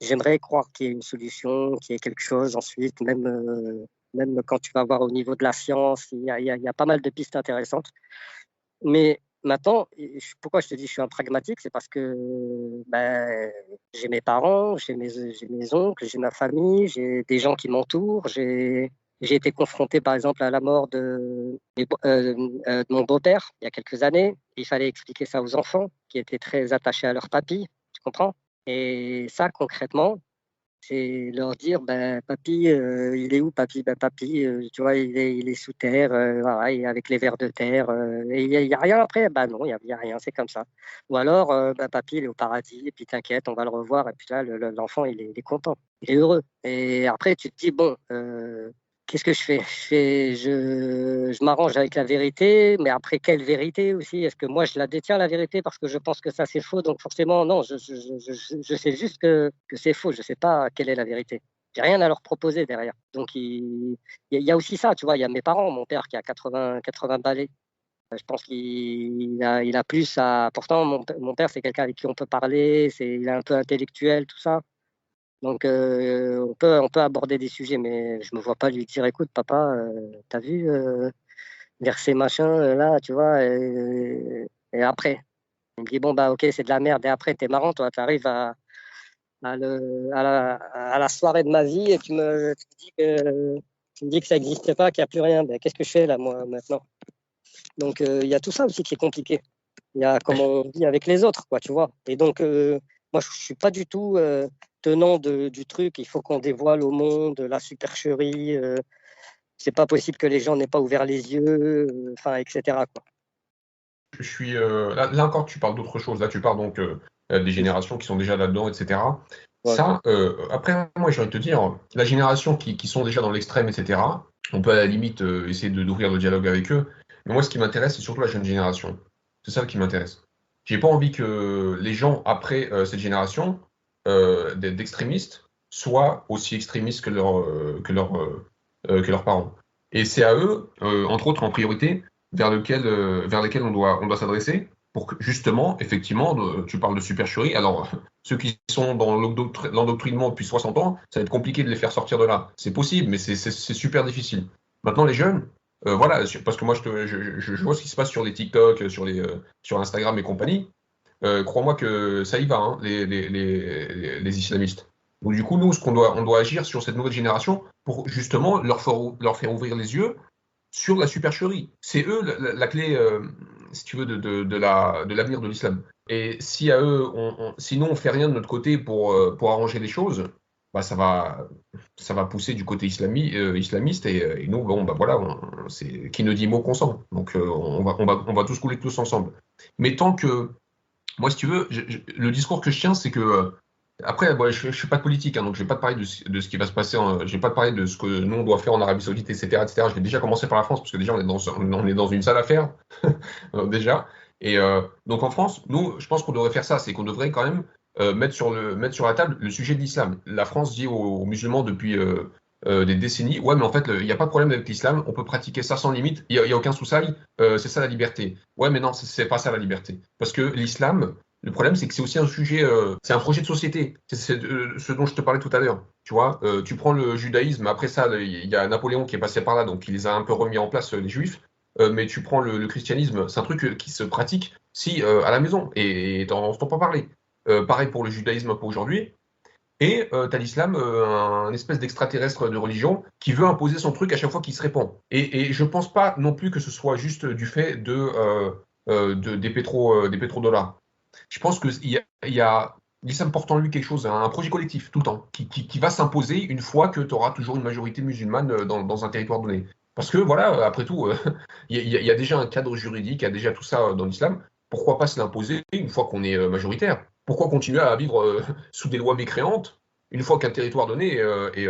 J'aimerais croire qu'il y ait une solution, qu'il y ait quelque chose ensuite, même quand tu vas voir au niveau de la science, il y a pas mal de pistes intéressantes. Mais maintenant, pourquoi je te dis que je suis un pragmatique, c'est parce que ben, j'ai mes parents, j'ai mes oncles, j'ai ma famille, j'ai des gens qui m'entourent, j'ai été confronté par exemple à la mort de mon beau-père il y a quelques années. Il fallait expliquer ça aux enfants qui étaient très attachés à leur papy, tu comprends? Et ça, concrètement, c'est leur dire, ben, papy, il est où papy? Ben, papy, tu vois, il est sous terre, voilà, et avec les vers de terre. Et il y a rien après? Ben non, il y a rien, c'est comme ça. Ou alors, ben, papy, il est au paradis, et puis t'inquiète, on va le revoir. Et puis là, l'enfant, il est content, il est heureux. Et après, tu te dis, bon, qu'est-ce que je fais? Je m'arrange avec la vérité, mais après, quelle vérité aussi? Est-ce que moi, je la détiens, la vérité, parce que je pense que ça, c'est faux? Donc, forcément, non, je sais juste que c'est faux. Je ne sais pas quelle est la vérité. J'ai rien à leur proposer derrière. Donc, il y a aussi ça, tu vois. Il y a mes parents, mon père qui a 80 balais. Je pense il a plus à. Pourtant, mon père, c'est quelqu'un avec qui on peut parler, il est un peu intellectuel, tout ça. Donc, on peut aborder des sujets, mais je me vois pas lui dire, écoute, papa, t'as vu, verser machin, là, tu vois, et après. Il me dit, bon, bah, ok, c'est de la merde. Et après, t'es marrant, toi, t'arrives à la soirée de ma vie et tu me dis que ça n'existe pas, qu'il n'y a plus rien. Ben, qu'est-ce que je fais, là, moi, maintenant? Donc, il y a tout ça aussi qui est compliqué. Il y a comment on vit avec les autres, quoi, tu vois. Et donc, moi, je suis pas du tout tenant du truc. Il faut qu'on dévoile au monde la supercherie. C'est pas possible que les gens n'aient pas ouvert les yeux, enfin, etc., quoi. Je suis là encore, tu parles d'autre chose. Là, tu parles donc des générations qui sont déjà là-dedans, etc. Ouais. Ça, après, moi, j'ai envie de te dire, la génération qui sont déjà dans l'extrême, etc. On peut à la limite essayer d'ouvrir le dialogue avec eux. Mais moi, ce qui m'intéresse, c'est surtout la jeune génération. C'est ça qui m'intéresse. J'ai pas envie que les gens après cette génération d'extrémistes soient aussi extrémistes que leurs parents. Et c'est à eux, entre autres, en priorité, vers lesquels on doit s'adresser pour que, justement, effectivement, tu parles de supercherie. Alors, ceux qui sont dans l'endoctrinement depuis 60 ans, ça va être compliqué de les faire sortir de là. C'est possible, mais c'est super difficile. Maintenant, les jeunes, voilà, parce que moi, je vois ce qui se passe sur les TikTok, sur Instagram et compagnie. Crois-moi que ça y va, hein, les islamistes. Donc, du coup, nous, on doit agir sur cette nouvelle génération pour justement leur faire ouvrir les yeux sur la supercherie. C'est eux la clé, si tu veux, de l'avenir de l'islam. Et si à eux, sinon on fait rien de notre côté pour arranger les choses, bah ça va pousser du côté islamiste et nous, bon, bah voilà, c'est qui ne dit mot consent. Donc on va tous couler tous ensemble. Mais tant que moi, si tu veux, le discours que je tiens, c'est que après, moi, je ne suis pas de politique, hein, donc je ne vais pas te parler de ce qui va se passer, je vais pas te parler de ce que nous, on doit faire en Arabie Saoudite, etc., etc. Je vais déjà commencer par la France, parce que déjà, on est dans une sale affaire, déjà. Et donc en France, nous, je pense qu'on devrait faire ça, c'est qu'on devrait quand même mettre sur la table le sujet de l'islam. La France dit aux musulmans depuis des décennies, ouais, mais en fait, il n'y a pas de problème avec l'islam, on peut pratiquer ça sans limite, il n'y a aucun souci, c'est ça la liberté. Ouais, mais non, c'est pas ça la liberté. Parce que l'islam, le problème, c'est que c'est aussi un sujet, c'est un projet de société. C'est ce dont je te parlais tout à l'heure. Tu vois, tu prends le judaïsme, après ça, il y a Napoléon qui est passé par là, donc il les a un peu remis en place, les juifs. Mais tu prends le christianisme, c'est un truc qui se pratique si à la maison, et t'en entends pas parler. Pareil pour le judaïsme un peu aujourd'hui. Et tu as l'islam, un espèce d'extraterrestre de religion qui veut imposer son truc à chaque fois qu'il se répand. Et je pense pas non plus que ce soit juste du fait des pétrodollars. Je pense qu'il y a l'islam porte en lui quelque chose, un projet collectif tout le temps, qui va s'imposer une fois que tu auras toujours une majorité musulmane dans un territoire donné. Parce que voilà, après tout, il y a déjà un cadre juridique, il y a déjà tout ça dans l'islam. Pourquoi pas se l'imposer une fois qu'on est majoritaire? Pourquoi continuer à vivre sous des lois mécréantes une fois qu'un territoire donné est.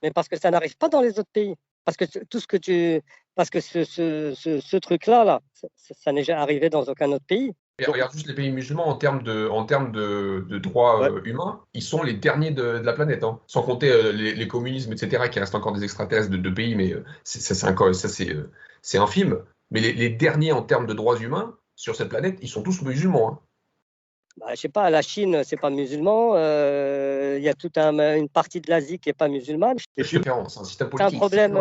Mais parce que ça n'arrive pas dans les autres pays. Parce que tout ce que tu. Parce que ce truc-là, ça n'est jamais arrivé dans aucun autre pays. Et Donc, regarde juste les pays musulmans en termes de droits ouais. humains, ils sont les derniers de la planète, hein. Sans compter les communismes, etc., qui restent encore des extraterrestres de pays, mais c'est infime. Mais les derniers en termes de droits humains sur cette planète, ils sont tous musulmans, hein. Bah, je sais pas, la Chine, c'est pas musulman. Il y a toute une partie de l'Asie qui est pas musulmane. Et C'est puis, différent, c'est un système c'est un politique. problème.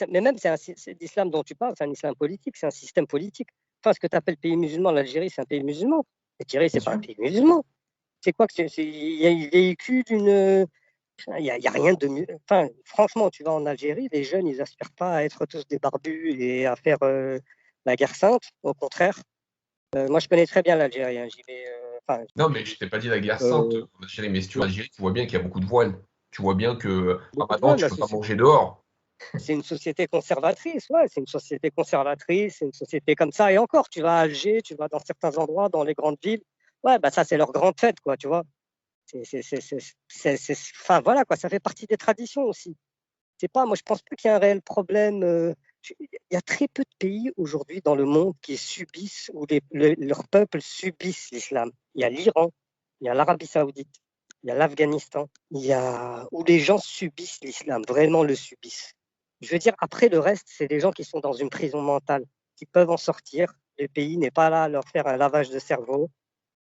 Mais même, c'est l'islam dont tu parles, c'est un islam politique, c'est un système politique. Enfin, ce que tu appelles pays musulman, l'Algérie, c'est un pays musulman. L'Algérie, Bien c'est pas un sûr. pays musulman. C'est quoi que il véhicule une. Il y a rien de mieux. Enfin, franchement, tu vas en Algérie, les jeunes, ils aspirent pas à être tous des barbus et à faire la guerre sainte. Au contraire. Moi, je connais très bien l'Algérie, hein. J'y vais. Enfin, Non, mais je t'ai pas dit la guerre sainte euh, en Algérie, mais si tu vas en Algérie, tu vois bien qu'il y a beaucoup de voiles. Tu vois bien que beaucoup de Ramadan, voix. tu peux pas manger dehors. C'est une société conservatrice, ouais, c'est une société conservatrice, c'est une société comme ça. Et encore, tu vas à Alger, tu vas dans certains endroits, dans les grandes villes, ouais, bah ça, c'est leur grande fête, quoi, tu vois. Enfin, voilà, quoi, ça fait partie des traditions aussi. C'est pas, moi, je pense pas qu'il y a un réel problème. Il y a très peu de pays aujourd'hui dans le monde qui subissent, ou leurs peuples subissent l'islam. Il y a l'Iran, il y a l'Arabie Saoudite, il y a l'Afghanistan, il y a où les gens subissent l'islam, vraiment le subissent. Je veux dire, après le reste, c'est des gens qui sont dans une prison mentale, qui peuvent en sortir. Le pays n'est pas là à leur faire un lavage de cerveau.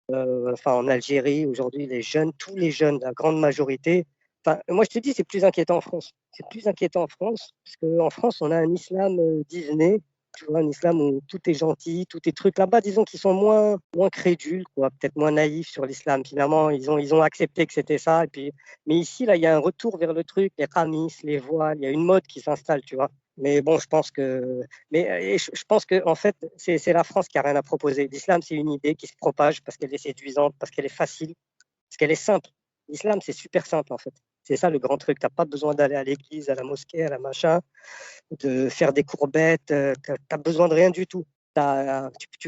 Enfin, en Algérie, aujourd'hui, les jeunes, tous les jeunes, la grande majorité, Enfin, moi, je te dis, c'est plus inquiétant en France. C'est plus inquiétant en France, parce qu'en France, on a un islam Disney, tu vois, un islam où tout est gentil, tout est truc. Là-bas, disons qu'ils sont moins crédules, quoi, peut-être moins naïfs sur l'islam. Finalement, ils ont accepté que c'était ça. Et puis, mais ici, là, il y a un retour vers le truc, les qamis, les voiles, il y a une mode qui s'installe, tu vois. Mais bon, je pense que, je pense que en fait, c'est la France qui a rien à proposer. L'islam, c'est une idée qui se propage parce qu'elle est séduisante, parce qu'elle est facile, parce qu'elle est simple. L'islam, c'est super simple en fait. C'est ça le grand truc. Tu n'as pas besoin d'aller à l'église, à la mosquée, à la machin, de faire des courbettes. Tu n'as besoin de rien du tout.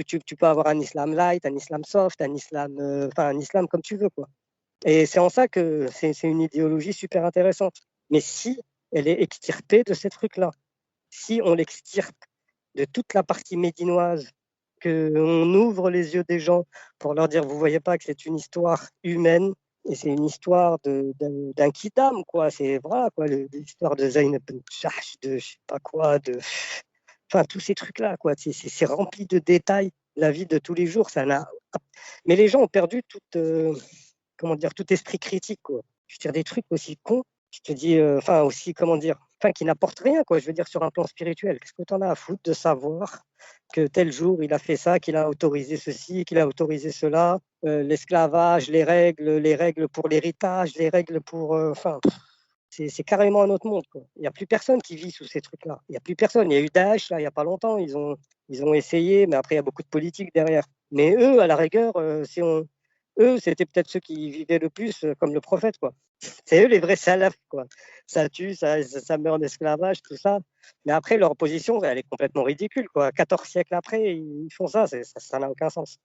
Tu peux avoir un islam light, un islam soft, un islam, enfin un islam comme tu veux, quoi. Et c'est en ça que c'est une idéologie super intéressante. Mais si elle est extirpée de ces trucs-là, si on l'extirpe de toute la partie médinoise, qu'on ouvre les yeux des gens pour leur dire, vous voyez pas que c'est une histoire humaine, et c'est une histoire d'un kidam, quoi. C'est voilà, quoi, l'histoire de Zainab Ben Jahsh, de je sais pas quoi, enfin tous ces trucs-là, quoi. C'est rempli de détails, la vie de tous les jours. Mais les gens ont perdu comment dire, tout esprit critique, quoi. Je veux dire, des trucs aussi cons, je te dis, enfin aussi, comment dire, enfin qui n'apportent rien, quoi. Je veux dire, sur un plan spirituel, qu'est-ce que tu en as à foutre de savoir que tel jour il a fait ça, qu'il a autorisé ceci, qu'il a autorisé cela, l'esclavage, les règles pour l'héritage, les règles pour, enfin, c'est carrément un autre monde, quoi. Il n'y a plus personne qui vit sous ces trucs-là. Il n'y a plus personne. Il y a eu Daesh, là, il n'y a pas longtemps. Ils ont essayé, mais après, il y a beaucoup de politique derrière. Mais eux, à la rigueur, eux, c'était peut-être ceux qui vivaient le plus comme le prophète, quoi. C'est eux les vrais salafs, quoi. Ça tue, ça meurt en esclavage, tout ça. Mais après, leur position, elle est complètement ridicule, quoi. 14 siècles après, ils font ça. Ça n'a aucun sens.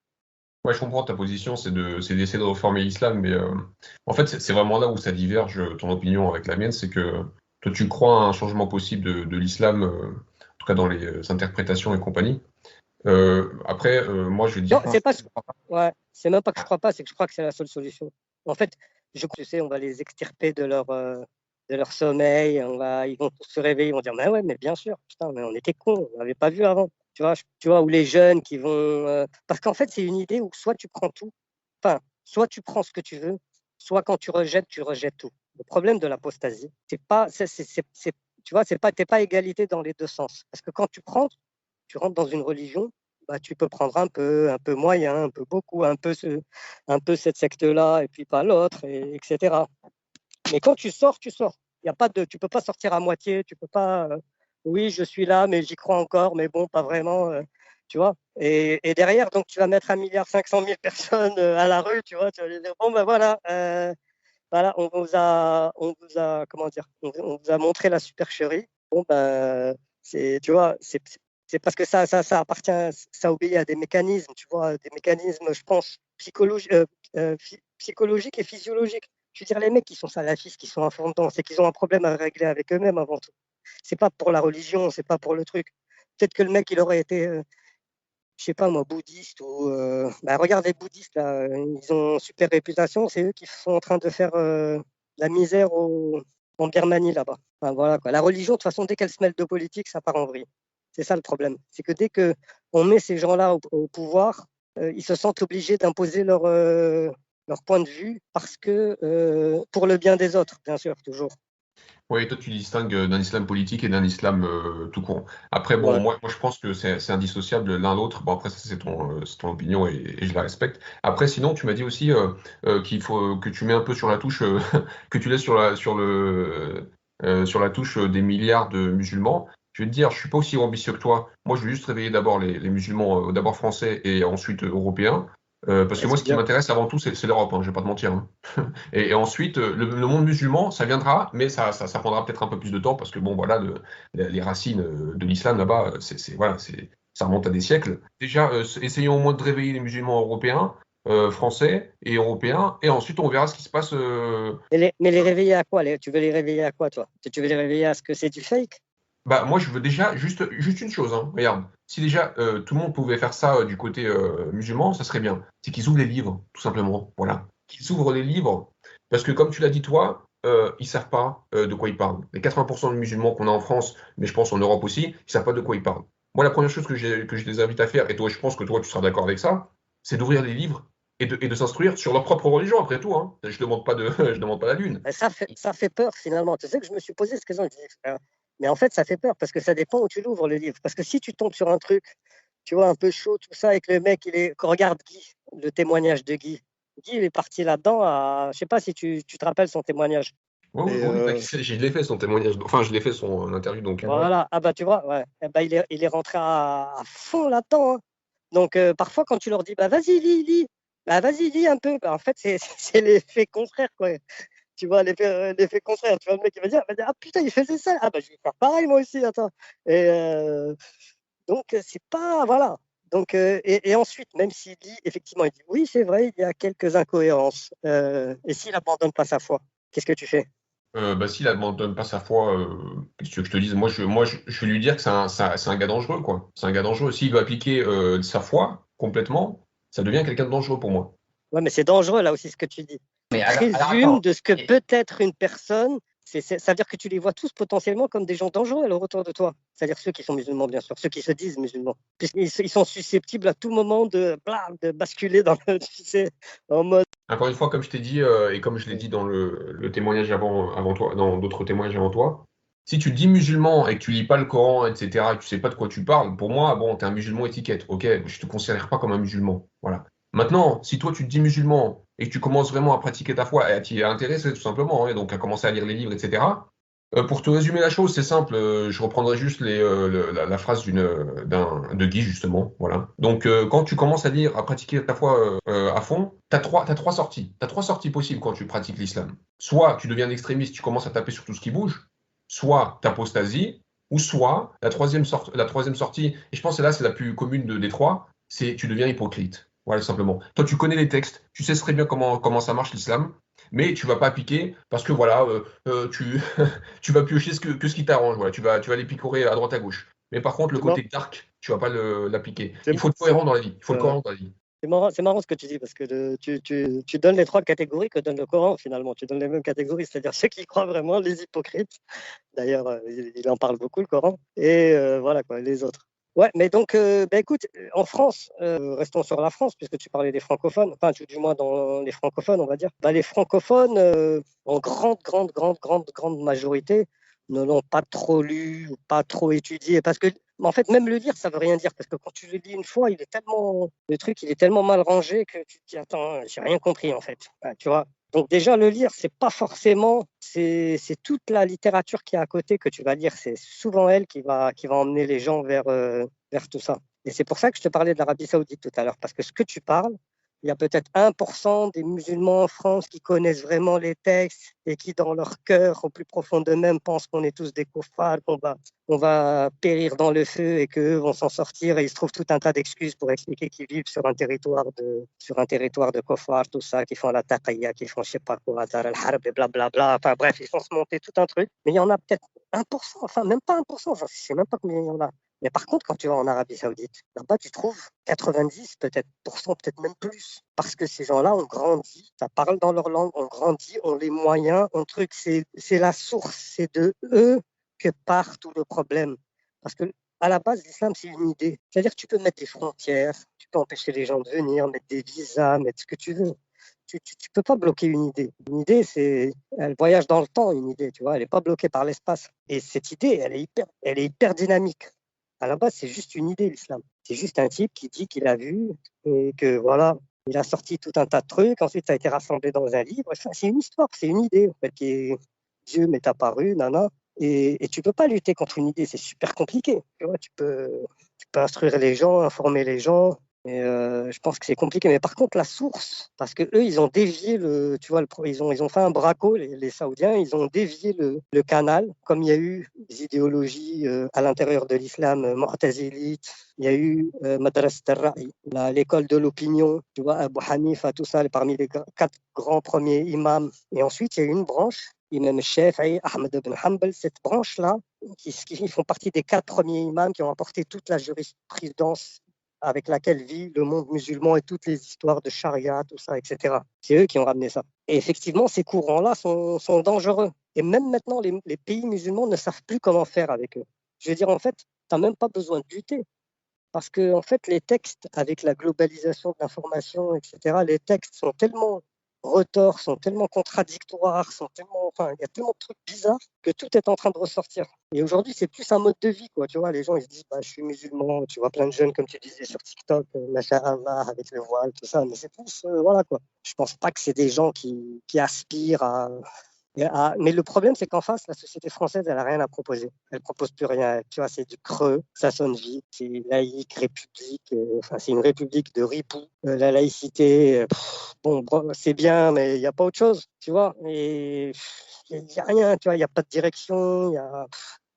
Ouais, je comprends ta position, c'est d'essayer de réformer l'islam, mais en fait, c'est vraiment là où ça diverge, ton opinion avec la mienne, c'est que toi, tu crois à un changement possible de l'islam, en tout cas dans les interprétations et compagnie. Après, moi, je vais Non, dire c'est pas. Ouais, c'est même pas que je crois pas, c'est que je crois que c'est la seule solution. En fait, tu sais, on va les extirper de leur sommeil, ils vont tous se réveiller, ils vont dire, mais ouais, mais bien sûr, putain, mais on était cons, on n'avait pas vu avant. Tu vois, ou les jeunes qui vont. Parce qu'en fait, c'est une idée où soit tu prends tout, enfin, soit tu prends ce que tu veux, soit quand tu rejettes tout. Le problème de l'apostasie, c'est pas, tu vois, t'es pas égalité dans les deux sens. Parce que quand tu prends, tu rentres dans une religion, bah, tu peux prendre un peu moyen, un peu beaucoup, un peu cette secte-là et puis pas l'autre, etc. Mais quand tu sors, tu sors. Tu peux pas sortir à moitié, tu peux pas. Oui, je suis là, mais j'y crois encore, mais bon, pas vraiment. Tu vois. Et derrière, donc tu vas mettre 1,5 milliard personnes à la rue, tu vois. Tu vas leur dire bon ben voilà, voilà, comment dire, on vous a montré la supercherie. Bon ben, tu vois, c'est parce que ça appartient, ça obéit à des mécanismes, tu vois, des mécanismes, je pense, psychologiques et physiologiques. Je veux dire, les mecs qui sont salafistes, qui sont à fond dedans, c'est qu'ils ont un problème à régler avec eux-mêmes avant tout. C'est pas pour la religion, c'est pas pour le truc. Peut-être que le mec, il aurait été, je sais pas moi, bouddhiste ou. Regarde les bouddhistes, là, ils ont super réputation, c'est eux qui sont en train de faire la misère en Birmanie là-bas. Enfin, voilà, quoi. La religion, de toute façon, dès qu'elle se mêle de politique, ça part en vrille. C'est ça le problème. C'est que dès qu'on met ces gens-là au pouvoir, ils se sentent obligés d'imposer leur point de vue parce que pour le bien des autres, bien sûr, toujours. Oui, toi tu distingues d'un islam politique et d'un islam tout court. Après, bon, Ouais. moi je pense que c'est indissociable l'un l'autre. Bon, après, ça c'est ton opinion et je la respecte. Après, sinon, tu m'as dit aussi qu'il faut que tu mets un peu sur la touche, que tu laisses sur la touche des milliards de musulmans. Je vais te dire, je suis pas aussi ambitieux que toi. Moi, je veux juste réveiller d'abord les musulmans, d'abord français et ensuite européens. Parce que Ouais, moi, c'est ce qui bien. m'intéresse avant tout, c'est l'Europe, hein, je vais pas te mentir, hein. Et ensuite, le monde musulman, ça viendra, mais ça prendra peut-être un peu plus de temps parce que bon, voilà, les racines de l'islam là-bas, voilà, ça remonte à des siècles. Déjà, essayons au moins de réveiller les musulmans européens, français et européens, et ensuite on verra ce qui se passe. Mais les réveiller à quoi? Tu veux les réveiller à quoi, toi? Tu veux les réveiller à ce que c'est du fake? Bah, moi, je veux déjà juste une chose, hein. Regarde, si déjà tout le monde pouvait faire ça du côté musulman, ça serait bien. C'est qu'ils ouvrent les livres, tout simplement. Voilà. Qu'ils ouvrent les livres. Parce que comme tu l'as dit toi, ils savent pas de quoi ils parlent. Les 80% de musulmans qu'on a en France, mais je pense en Europe aussi, ils savent pas de quoi ils parlent. Moi, la première chose que je les invite à faire, et toi, je pense que toi, tu seras d'accord avec ça, c'est d'ouvrir les livres et de s'instruire sur leur propre religion, après tout. Hein. Je ne demande pas je demande pas la lune. Et ça fait peur finalement. Tu sais que je me suis posé cette question, je dis, mais en fait ça fait peur parce que ça dépend où tu l'ouvres le livre. Parce que si tu tombes sur un truc, tu vois, un peu chaud, tout ça, et que le mec, regarde Guy, le témoignage de Guy. Guy, il est parti là-dedans je sais pas si tu te rappelles son témoignage. Oui, Et, oui, je l'ai fait son témoignage, enfin je l'ai fait son interview, donc ouais. voilà, ah bah tu vois, ouais. Eh ben, il est rentré à fond là-dedans. Hein. Donc parfois quand tu leur dis, bah vas-y, lis, bah vas-y, lis un peu, bah, en fait c'est l'effet contraire, quoi. Tu vois, l'effet contraire. Tu vois, le mec, il va dire, ah putain, il faisait ça. Ah bah je vais faire pareil moi aussi, attends. Et donc c'est pas, voilà. Donc, et ensuite, même s'il dit, effectivement, il dit, oui, c'est vrai, il y a quelques incohérences. Et s'il abandonne pas sa foi, qu'est-ce que tu fais? Bah, s'il abandonne pas sa foi, qu'est-ce que tu veux que je te dise? Je vais lui dire que c'est un gars dangereux, quoi. C'est un gars dangereux. S'il veut appliquer sa foi complètement, ça devient quelqu'un de dangereux pour moi. Ouais, mais c'est dangereux là aussi ce que tu dis. Tu Mais alors, présumes attends. de ce que peut être une personne. Ça veut dire que tu les vois tous potentiellement comme des gens dangereux à leur retour de toi. C'est-à-dire ceux qui sont musulmans, bien sûr, ceux qui se disent musulmans. Puisqu'ils sont susceptibles à tout moment de basculer dans tu sais, en mode. Encore une fois, comme je t'ai dit, et comme je l'ai dit dans le témoignage avant toi, dans d'autres témoignages avant toi, si tu te dis musulman et que tu lis pas le Coran, etc., et que tu sais pas de quoi tu parles, pour moi, bon, t'es un musulman étiquette, ok, je te considère pas comme un musulman, voilà. Maintenant, si toi tu te dis musulman et que tu commences vraiment à pratiquer ta foi et à t'y intéresser tout simplement, et donc à commencer à lire les livres, etc., pour te résumer la chose, c'est simple. Je reprendrai juste la phrase de Guy, justement. Voilà. Donc, quand tu commences à lire, à pratiquer ta foi à fond, t'as trois sorties. T'as trois sorties possibles quand tu pratiques l'islam. Soit tu deviens un extrémiste, tu commences à taper sur tout ce qui bouge. Soit t'apostasies. Ou soit, la troisième sortie, et je pense que là, c'est la plus commune des trois, c'est tu deviens hypocrite. Voilà, tout simplement. Toi, tu connais les textes, tu sais très bien comment ça marche l'islam, mais tu vas pas appliquer parce que voilà, tu vas piocher ce qui t'arrange. Voilà. Tu vas les picorer à droite à gauche. Mais par contre, le C'est marrant, côté dark, tu vas pas l'appliquer. c'est Il faut être c'est- cohérent dans la vie. Il faut être euh, cohérent dans la vie. c'est marrant ce que tu dis parce que tu donnes les trois catégories que donne le Coran finalement. Tu donnes les mêmes catégories, c'est-à-dire ceux qui croient vraiment, les hypocrites. D'ailleurs, il en parle beaucoup le Coran. Et voilà quoi, les autres. Ouais, mais donc, bah, écoute, en France, restons sur la France, puisque tu parlais des francophones, enfin, du moins dans les francophones, on va dire. Bah, les francophones, en grande majorité, ne l'ont pas trop lu, ou pas trop étudié, parce que, en fait, même le lire, ça veut rien dire, parce que quand tu le lis une fois, le truc, il est tellement mal rangé que tu te dis, attends, j'ai rien compris, en fait. Ouais, tu vois. Donc déjà, le lire, c'est pas forcément, c'est toute la littérature qui est à côté que tu vas lire. C'est souvent elle qui va emmener les gens vers tout ça. Et c'est pour ça que je te parlais de l'Arabie Saoudite tout à l'heure, parce que ce que tu parles, il y a peut-être 1% des musulmans en France qui connaissent vraiment les textes et qui, dans leur cœur, au plus profond d'eux-mêmes, pensent qu'on est tous des koufars, qu'on va périr dans le feu et qu'eux vont s'en sortir. Et ils se trouvent tout un tas d'excuses pour expliquer qu'ils vivent sur un territoire de koufars, tout ça, qui font la taqiyya, qui font je sais pas quoi, dar al-harb et blablabla. Enfin bref, ils font se monter tout un truc. Mais il y en a peut-être 1%, enfin même pas 1%, je ne sais même pas combien il y en a. Mais par contre, quand tu vas en Arabie Saoudite, là-bas, tu trouves 90 peut-être peut-être même plus. Parce que ces gens-là ont grandi, ça parle dans leur langue, ont grandi, ont les moyens, ont truc, c'est la source, c'est de eux que part tout le problème. Parce que à la base, l'islam, c'est une idée. C'est-à-dire que tu peux mettre des frontières, tu peux empêcher les gens de venir, mettre des visas, mettre ce que tu veux. Tu ne peux pas bloquer une idée. Une idée, elle voyage dans le temps, une idée, tu vois, elle n'est pas bloquée par l'espace. Et cette idée, elle est hyper dynamique. À la base, c'est juste une idée, l'islam. C'est juste un type qui dit qu'il a vu et que voilà, il a sorti tout un tas de trucs. Ensuite, ça a été rassemblé dans un livre. Enfin, c'est une histoire, c'est une idée en fait, qui est Dieu m'est apparu, nana. Et tu peux pas lutter contre une idée, c'est super compliqué. Tu vois, tu peux instruire les gens, informer les gens. Et je pense que c'est compliqué. Mais par contre, la source, parce que eux, ils ont dévié tu vois, ils ont fait un braco, les Saoudiens, ils ont dévié le canal, comme il y a eu des idéologies à l'intérieur de l'islam, mu'tazilite, il y a eu Madras al-Ra'i, l'école de l'opinion, tu vois, Abu Hanifa, tout ça, parmi les 4 grands premiers imams. Et ensuite, il y a eu une branche, Imam Shafi'i, Ahmed ibn Hanbal, cette branche-là, qui font partie des 4 premiers imams qui ont apporté toute la jurisprudence avec laquelle vit le monde musulman et toutes les histoires de charia, tout ça, etc. C'est eux qui ont ramené ça. Et effectivement, ces courants-là sont dangereux. Et même maintenant, les pays musulmans ne savent plus comment faire avec eux. Je veux dire, en fait, tu n'as même pas besoin de lutter. Parce que, en fait, les textes, avec la globalisation de l'information, etc., les textes sont tellement retors, sont tellement contradictoires, enfin, il y a tellement de trucs bizarres que tout est en train de ressortir. Et aujourd'hui, c'est plus un mode de vie, quoi. Tu vois, les gens, ils se disent, bah, je suis musulman. Tu vois plein de jeunes, comme tu disais, sur TikTok, machallah, avec le voile, tout ça. Mais c'est plus, voilà, quoi. Je pense pas que c'est des gens qui aspirent mais le problème, c'est qu'en face, la société française, elle n'a rien à proposer. Elle ne propose plus rien. Tu vois, c'est du creux, ça sonne vite, c'est laïque, république. Enfin, c'est une république de ripoux. La laïcité, bon, c'est bien, mais il n'y a pas autre chose, tu vois. Et il n'y a rien, tu vois, il n'y a pas de direction.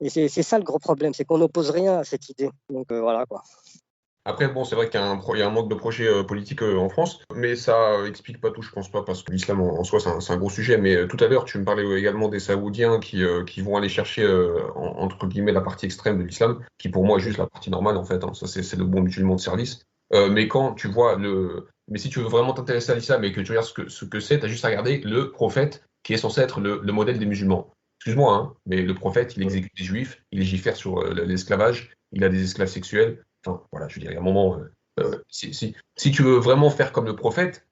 Et c'est ça le gros problème, c'est qu'on n'oppose rien à cette idée. Donc voilà, quoi. Après, bon, c'est vrai qu'il y a il y a un manque de projets politiques en France, mais ça explique pas tout, je pense pas, parce que l'islam en soi, c'est un gros sujet. Mais tout à l'heure, tu me parlais également des Saoudiens qui vont aller chercher, entre guillemets, la partie extrême de l'islam, qui pour moi est juste la partie normale, en fait. Hein. Ça, c'est le bon musulman de service. Mais quand tu vois Mais si tu veux vraiment t'intéresser à l'islam et que tu regardes ce que c'est, t'as juste à regarder le prophète qui est censé être le modèle des musulmans. Excuse-moi, hein, mais le prophète, il exécute des juifs, il légifère sur l'esclavage, il a des esclaves sexuels. Enfin, voilà, je veux dire, il y a un moment, si tu veux vraiment faire comme le prophète,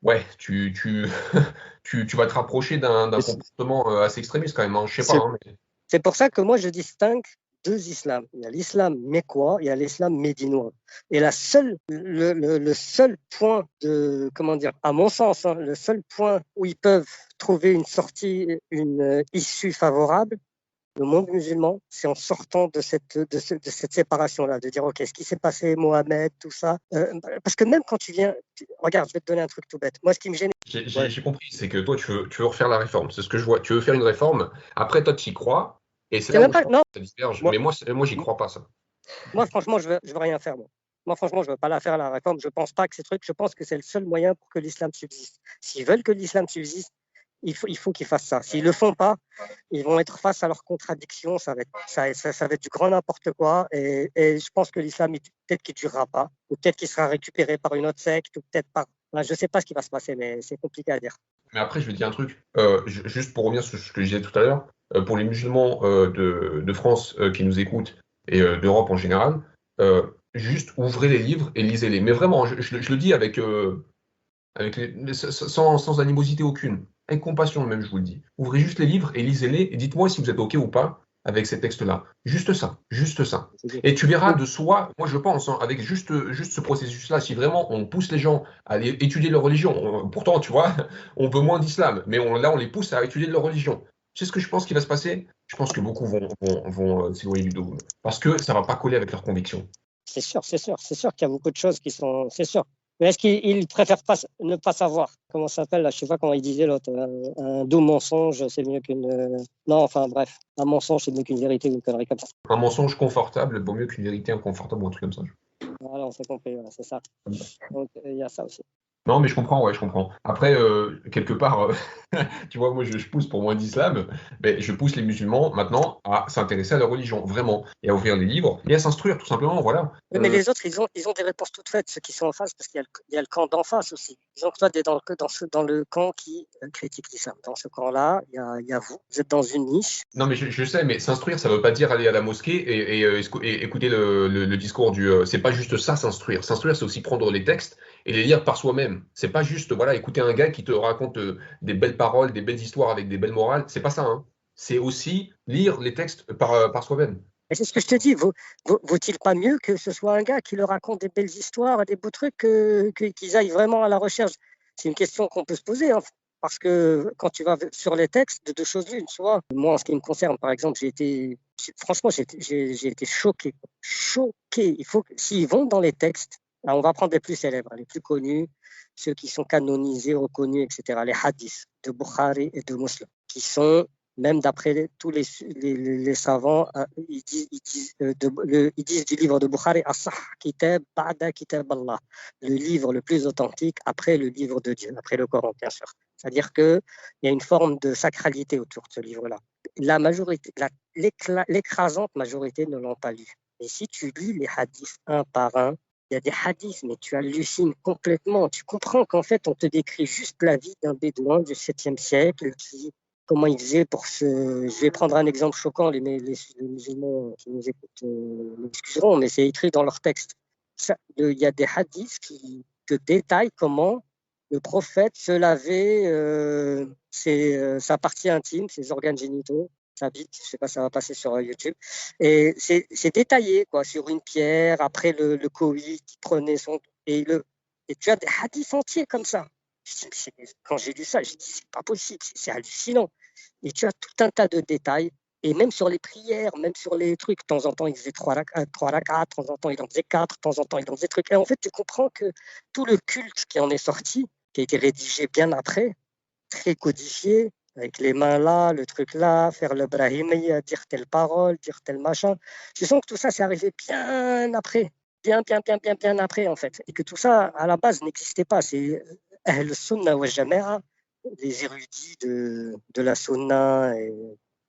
ouais, tu vas te rapprocher d'un comportement assez extrémiste quand même. Hein, je sais pas, C'est hein, mais c'est pour ça que moi, je distingue deux islams. Il y a l'islam mécois, il y a l'islam médinois. Et le seul point comment dire, à mon sens, hein, le seul point où ils peuvent trouver une sortie, une issue favorable, le monde musulman, c'est en sortant de cette séparation-là, de dire, OK, ce qui s'est passé, Mohamed, tout ça. Parce que même quand regarde, je vais te donner un truc tout bête. Moi, ce qui me gêne, ouais, j'ai compris, c'est que toi, tu veux refaire la réforme. C'est ce que je vois. Tu veux faire une réforme. Après, toi, tu y crois. Et c'est c'est là même où je pas, pense non, que ça diverge. moi, Mais moi, j'y crois pas, ça. Moi, franchement, je veux rien faire. Moi, franchement, je veux pas la faire, la réforme. Je pense pas que ces trucs, je pense que c'est le seul moyen pour que l'islam subsiste. S'ils veulent que l'islam subsiste, il faut qu'ils fassent ça. S'ils le font pas, ils vont être face à leurs contradictions. Ça va être du grand n'importe quoi. Et je pense que l'islam, peut-être qu'il durera pas, ou peut-être qu'il sera récupéré par une autre secte, ou peut-être pas. Enfin, je sais pas ce qui va se passer, mais c'est compliqué à dire. Mais après, je vais te dire un truc. Juste pour revenir sur ce que je disais tout à l'heure, pour les musulmans de France qui nous écoutent et d'Europe en général, juste ouvrez les livres et lisez-les. Mais vraiment, je le dis sans animosité aucune, avec compassion même, je vous le dis. Ouvrez juste les livres et lisez-les et dites-moi si vous êtes OK ou pas avec ces textes-là. Juste ça, juste ça. Et tu verras de soi, moi je pense, hein, avec juste ce processus-là, si vraiment on pousse les gens à aller étudier leur religion, pourtant, tu vois, on veut moins d'islam, mais là on les pousse à étudier leur religion. Tu sais ce que je pense qui va se passer? Je pense que beaucoup vont s'éloigner du dogme, parce que ça va pas coller avec leurs convictions. C'est sûr qu'il y a beaucoup de choses qui sont, c'est sûr. Mais est-ce qu'ils préfèrent pas, ne pas savoir comment ça s'appelle là? Je sais pas comment il disait l'autre. Un doux mensonge, c'est mieux qu'une. Non, enfin bref, un mensonge, c'est mieux qu'une vérité ou une connerie comme ça. Un mensonge confortable vaut mieux qu'une vérité inconfortable ou un truc comme ça. Voilà, on s'est compris, voilà, c'est ça. Donc il y a ça aussi. Non, mais je comprends, ouais, je comprends. Après, quelque part, tu vois, moi, je pousse pour moins d'islam, mais je pousse les musulmans maintenant à s'intéresser à leur religion, vraiment, et à ouvrir les livres et à s'instruire, tout simplement, voilà. Oui, mais les autres, ils ont des réponses toutes faites, ceux qui sont en face, parce qu'il y a le camp d'en face aussi. Disons que toi, tu es dans le camp qui critique l'islam. Dans ce camp-là, il y a vous. Vous êtes dans une niche. Non, mais je sais, mais s'instruire, ça veut pas dire aller à la mosquée et écouter le discours du. C'est pas juste ça, s'instruire. S'instruire, c'est aussi prendre les textes et les lire par soi-même. C'est pas juste, voilà, écouter un gars qui te raconte des belles paroles, des belles histoires avec des belles morales. C'est pas ça, hein. C'est aussi lire les textes par soi-même. Et c'est ce que je te dis. Vaut-il pas mieux que ce soit un gars qui leur raconte des belles histoires, des beaux trucs, qu'ils aillent vraiment à la recherche? C'est une question qu'on peut se poser, hein, parce que quand tu vas sur les textes, de deux choses l'une, soit moi, en ce qui me concerne, par exemple, franchement, j'ai été choqué. Choqué. S'ils vont dans les textes, là, on va prendre les plus célèbres, les plus connus, ceux qui sont canonisés, reconnus, etc., les hadiths de Bukhari et de Muslim, qui sont même d'après tous les savants, ils disent du livre de Bukhari, As-Sah Kitab Ba'da Kitab Allah, le livre le plus authentique après le livre de Dieu, après le Coran, bien sûr. C'est-à-dire qu'il y a une forme de sacralité autour de ce livre-là. La majorité, l'écrasante majorité ne l'ont pas lu. Et si tu lis les hadiths un par un, il y a des hadiths, mais tu hallucines complètement. Tu comprends qu'en fait, on te décrit juste la vie d'un bédouin du 7e siècle qui comment ils faisaient pour se... Je vais prendre un exemple choquant, les musulmans qui nous écoutent m'excuseront, mais c'est écrit dans leur texte. Il y a des hadiths qui te détaillent comment le prophète se lavait sa partie intime, ses organes génitaux, sa bite, je ne sais pas, ça va passer sur YouTube. Et c'est détaillé, quoi, sur une pierre, après le Covid, il prenait son... Et tu as des hadiths entiers comme ça. Quand j'ai lu ça, j'ai dit, c'est pas possible, c'est hallucinant. Et tu as tout un tas de détails. Et même sur les prières, même sur les trucs, de temps en temps, il faisait 3 rak'at, de temps en temps, il en faisait 4, de temps en temps, il en faisait trucs. Et en fait, tu comprends que tout le culte qui en est sorti, qui a été rédigé bien après, très codifié, avec les mains là, le truc là, faire le brahimi, dire telle parole, dire tel machin. Je sens que tout ça, c'est arrivé bien après, bien après, en fait. Et que tout ça, à la base, n'existait pas. C'est Ahl Sunna wa Jama'a, les érudits de la Sunna et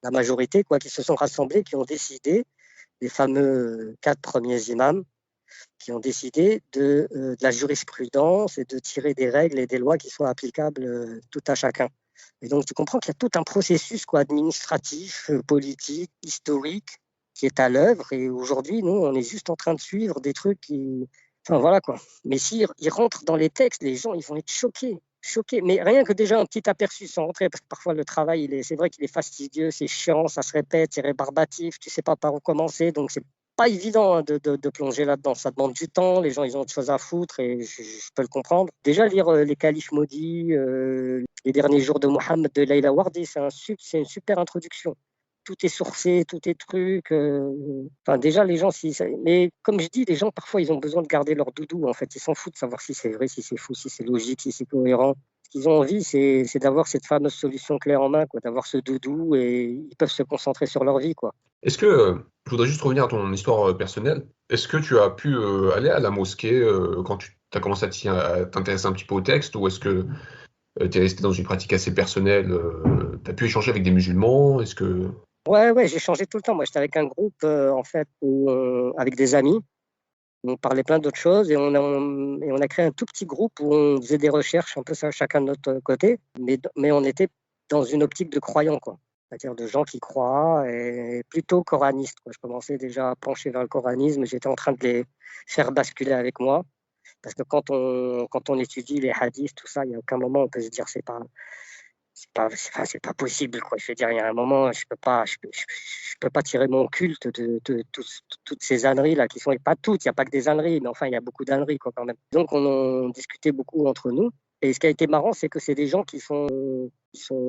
la majorité, quoi, qui se sont rassemblés, qui ont décidé, les fameux 4 premiers imams, qui ont décidé de la jurisprudence et de tirer des règles et des lois qui soient applicables tout à chacun. Et donc, tu comprends qu'il y a tout un processus quoi, administratif, politique, historique qui est à l'œuvre. Et aujourd'hui, nous, on est juste en train de suivre des trucs qui... Enfin, voilà quoi. Mais s'ils rentrent dans les textes, les gens, ils vont être choqués. Choqués. Mais rien que déjà un petit aperçu sans rentrer, parce que parfois le travail, c'est vrai qu'il est fastidieux, c'est chiant, ça se répète, c'est rébarbatif, tu sais pas par où commencer. Donc, c'est pas évident hein, de plonger là-dedans. Ça demande du temps, les gens, ils ont autre chose à foutre et je peux le comprendre. Déjà, lire les califes maudits, les derniers jours de Mohammed de Leila Wardi, c'est une super introduction. Tout est sourcé, tout est truc. Enfin, déjà, les gens, mais comme je dis, les gens, parfois, ils ont besoin de garder leur doudou. En fait, ils s'en foutent de savoir si c'est vrai, si c'est fou, si c'est logique, si c'est cohérent. Ce qu'ils ont envie, c'est d'avoir cette fameuse solution clé en main, quoi, d'avoir ce doudou et ils peuvent se concentrer sur leur vie, quoi. Est-ce que, je voudrais juste revenir à ton histoire personnelle, est-ce que tu as pu aller à la mosquée quand tu as commencé à t'intéresser un petit peu au texte, ou est-ce que tu es resté dans une pratique assez personnelle, tu as pu échanger avec des musulmans, est-ce que... Ouais, j'ai changé tout le temps. Moi, j'étais avec un groupe, en fait, avec des amis. On parlait plein d'autres choses et on a créé un tout petit groupe où on faisait des recherches, un peu ça, chacun de notre côté, mais on était dans une optique de croyants, quoi. C'est-à-dire de gens qui croient et plutôt coranistes, quoi. Je commençais déjà à pencher vers le coranisme, j'étais en train de les faire basculer avec moi. Parce que quand on étudie les hadiths, tout ça, il n'y a aucun moment où on peut se dire c'est pas possible, quoi. Je veux dire, il y a un moment, je peux pas tirer mon culte de toutes ces âneries là qui sont, et pas toutes, il n'y a pas que des âneries, mais enfin, il y a beaucoup d'âneries, quoi, quand même. Donc, on discutait beaucoup entre nous. Et ce qui a été marrant, c'est que c'est des gens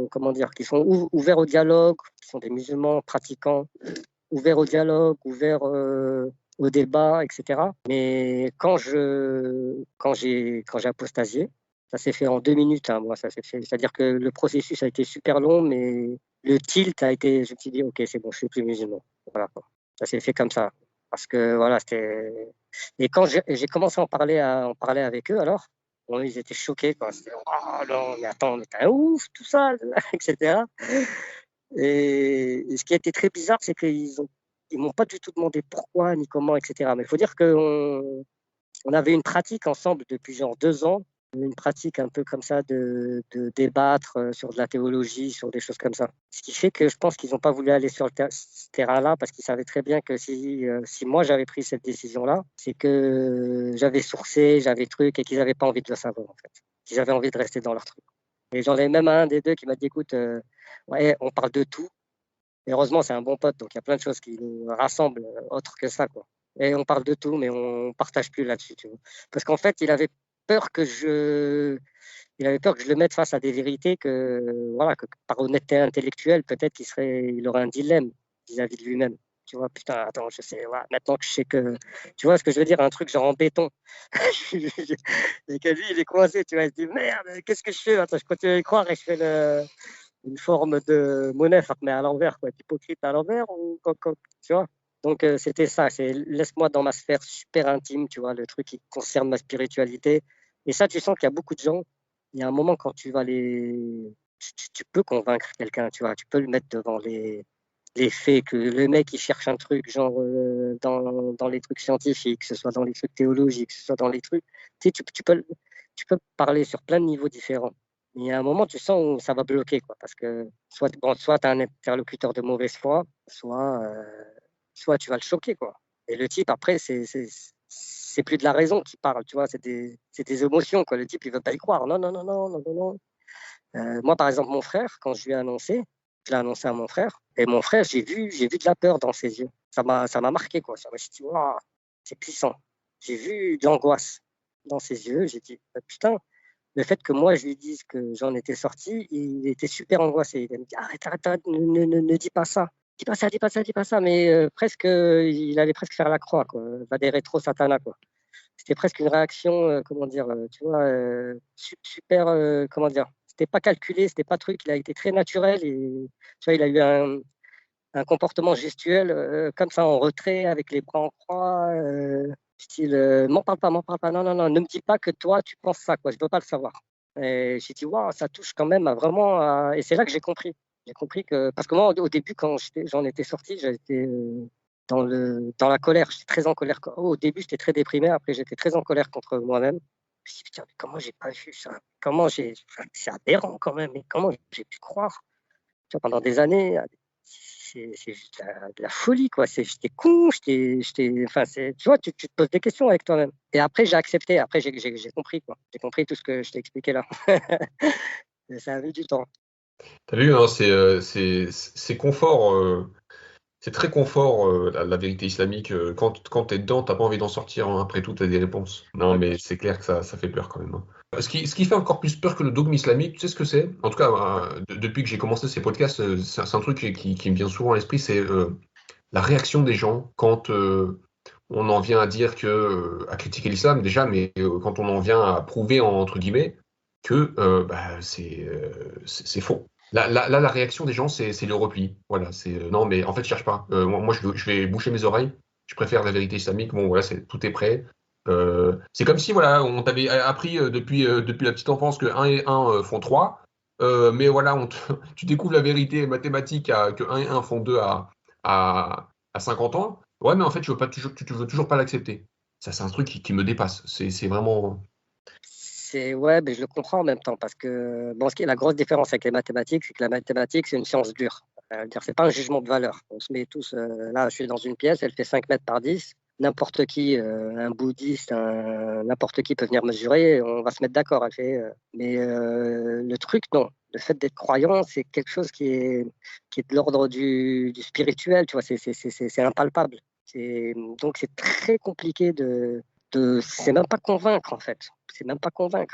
comment dire, qui sont ouverts au dialogue, qui sont des musulmans pratiquants, ouverts au dialogue, ouverts au débat, etc. Mais quand j'ai apostasié, ça s'est fait en 2 minutes, hein, moi, ça s'est fait. C'est-à-dire que le processus a été super long, mais le tilt a été, je me suis dit, ok, c'est bon, je suis plus musulman. Voilà, quoi. Ça s'est fait comme ça. Parce que voilà, c'était. Et quand j'ai commencé à en parler avec eux, alors, bon, ils étaient choqués, quoi. C'était, oh non, mais attends, mais t'es un ouf, tout ça, etc. Et ce qui a été très bizarre, c'est ils m'ont pas du tout demandé pourquoi ni comment, etc. Mais il faut dire qu'on avait une pratique ensemble depuis genre 2 ans, une pratique un peu comme ça de débattre sur de la théologie, sur des choses comme ça. Ce qui fait que je pense qu'ils n'ont pas voulu aller sur ce terrain-là parce qu'ils savaient très bien que si moi j'avais pris cette décision-là, c'est que j'avais sourcé, j'avais truc et qu'ils n'avaient pas envie de le savoir en fait. Qu'ils avaient envie de rester dans leur truc. Et j'en ai même un des deux qui m'a dit, écoute, ouais, on parle de tout. Et heureusement, c'est un bon pote, donc il y a plein de choses qui nous rassemblent autre que ça, quoi. Et on parle de tout, mais on partage plus là-dessus, tu vois. Parce qu'en fait, peur que il avait peur que je le mette face à des vérités voilà, que par honnêteté intellectuelle, peut-être il aurait un dilemme vis-à-vis de lui-même. Tu vois, putain, attends, je sais, voilà, maintenant que je sais que, tu vois ce que je veux dire, un truc genre en béton. Et que lui, il est coincé, tu vois, il se dit, merde, qu'est-ce que je fais? Attends, je continue à y croire et je fais une forme de monnaie, mais à l'envers, quoi, hypocrite à l'envers, tu vois. Donc, c'était ça, c'est laisse-moi dans ma sphère super intime, tu vois, le truc qui concerne ma spiritualité. Et ça, tu sens qu'il y a beaucoup de gens, il y a un moment quand tu vas tu peux convaincre quelqu'un, tu vois, tu peux le mettre devant les faits, que le mec, il cherche un truc, genre, dans les trucs scientifiques, que ce soit dans les trucs théologiques, que ce soit dans les trucs, tu sais, tu peux parler sur plein de niveaux différents. Il y a un moment, tu sens où ça va bloquer, quoi, parce que soit tu as un interlocuteur de mauvaise foi, soit tu vas le choquer, quoi. Et le type, après, c'est plus de la raison qui parle, tu vois, c'est des émotions, quoi. Le type, il veut pas y croire. Non, non, non, non, non, non, non. Moi, par exemple, mon frère, quand je lui ai annoncé, je l'ai annoncé à mon frère, et mon frère, j'ai vu de la peur dans ses yeux. Ça m'a marqué, quoi. Je me suis dit, waouh, c'est puissant. J'ai vu de l'angoisse dans ses yeux. J'ai dit, putain, le fait que moi, je lui dise que j'en étais sorti, il était super angoissé. Il me dit, arrête, arrête, arrête, ne dis pas ça. Dis pas ça, dis pas ça, dis pas ça. Mais presque, il allait presque faire la croix, quoi. Va des rétro satana, quoi. C'était presque une réaction, comment dire, tu vois, super, comment dire, c'était pas calculé, c'était pas truc, il a été très naturel et tu vois, il a eu un comportement gestuel comme ça en retrait avec les bras en croix, style, m'en parle pas, non, non, non, ne me dis pas que toi tu penses ça, quoi, je veux pas le savoir. Et j'ai dit, waouh, ça touche quand même et c'est là que j'ai compris. J'ai compris que, parce que moi, au début, quand j'en étais sorti, j'étais dans la colère. J'étais très en colère. Au début, j'étais très déprimé. Après, j'étais très en colère contre moi-même. Je me suis dit, putain, mais comment j'ai pas vu ça? C'est aberrant quand même. Mais comment j'ai pu croire? Tu vois, pendant des années, c'est juste de la folie, quoi. J'étais con, enfin, tu vois, tu te poses des questions avec toi-même. Et après, j'ai accepté. Après, j'ai compris, quoi. J'ai compris tout ce que je t'ai expliqué là. Ça a mis du temps. T'as vu, hein, c'est confort. C'est très confort, la vérité islamique. Quand t'es dedans, t'as pas envie d'en sortir, hein. Après tout, t'as des réponses. Non, Ouais. mais c'est clair que ça fait peur quand même, hein. Ce qui fait encore plus peur que le dogme islamique, tu sais ce que c'est? En tout cas, depuis que j'ai commencé ces podcasts, c'est un truc qui me vient souvent à l'esprit, c'est la réaction des gens quand on en vient à dire que, à critiquer l'islam déjà, mais quand on en vient à prouver, entre guillemets, que bah, c'est faux. Là, la réaction des gens, c'est le repli. Voilà, c'est non, mais en fait, je cherche pas. Moi, je vais boucher mes oreilles. Je préfère la vérité islamique. Bon, voilà, tout est prêt. C'est comme si, voilà, on t'avait appris depuis la petite enfance que un et un font 3. Mais voilà, tu découvres la vérité mathématique que un et un font 2 à 50 ans. Ouais, mais en fait, tu veux toujours pas l'accepter. Ça, c'est un truc qui me dépasse. C'est vraiment. Ouais, mais je le comprends en même temps parce que bon, ce qui est la grosse différence avec les mathématiques, c'est que la mathématique, c'est une science dure. C'est pas un jugement de valeur. On se met tous, là, je suis dans une pièce, elle fait 5 mètres par 10. N'importe qui, un bouddhiste, n'importe qui peut venir mesurer, on va se mettre d'accord. Mais le truc, non. Le fait d'être croyant, c'est quelque chose qui est de l'ordre du spirituel, tu vois, c'est impalpable. Donc, c'est très compliqué c'est même pas convaincre en fait. C'est même pas convaincre.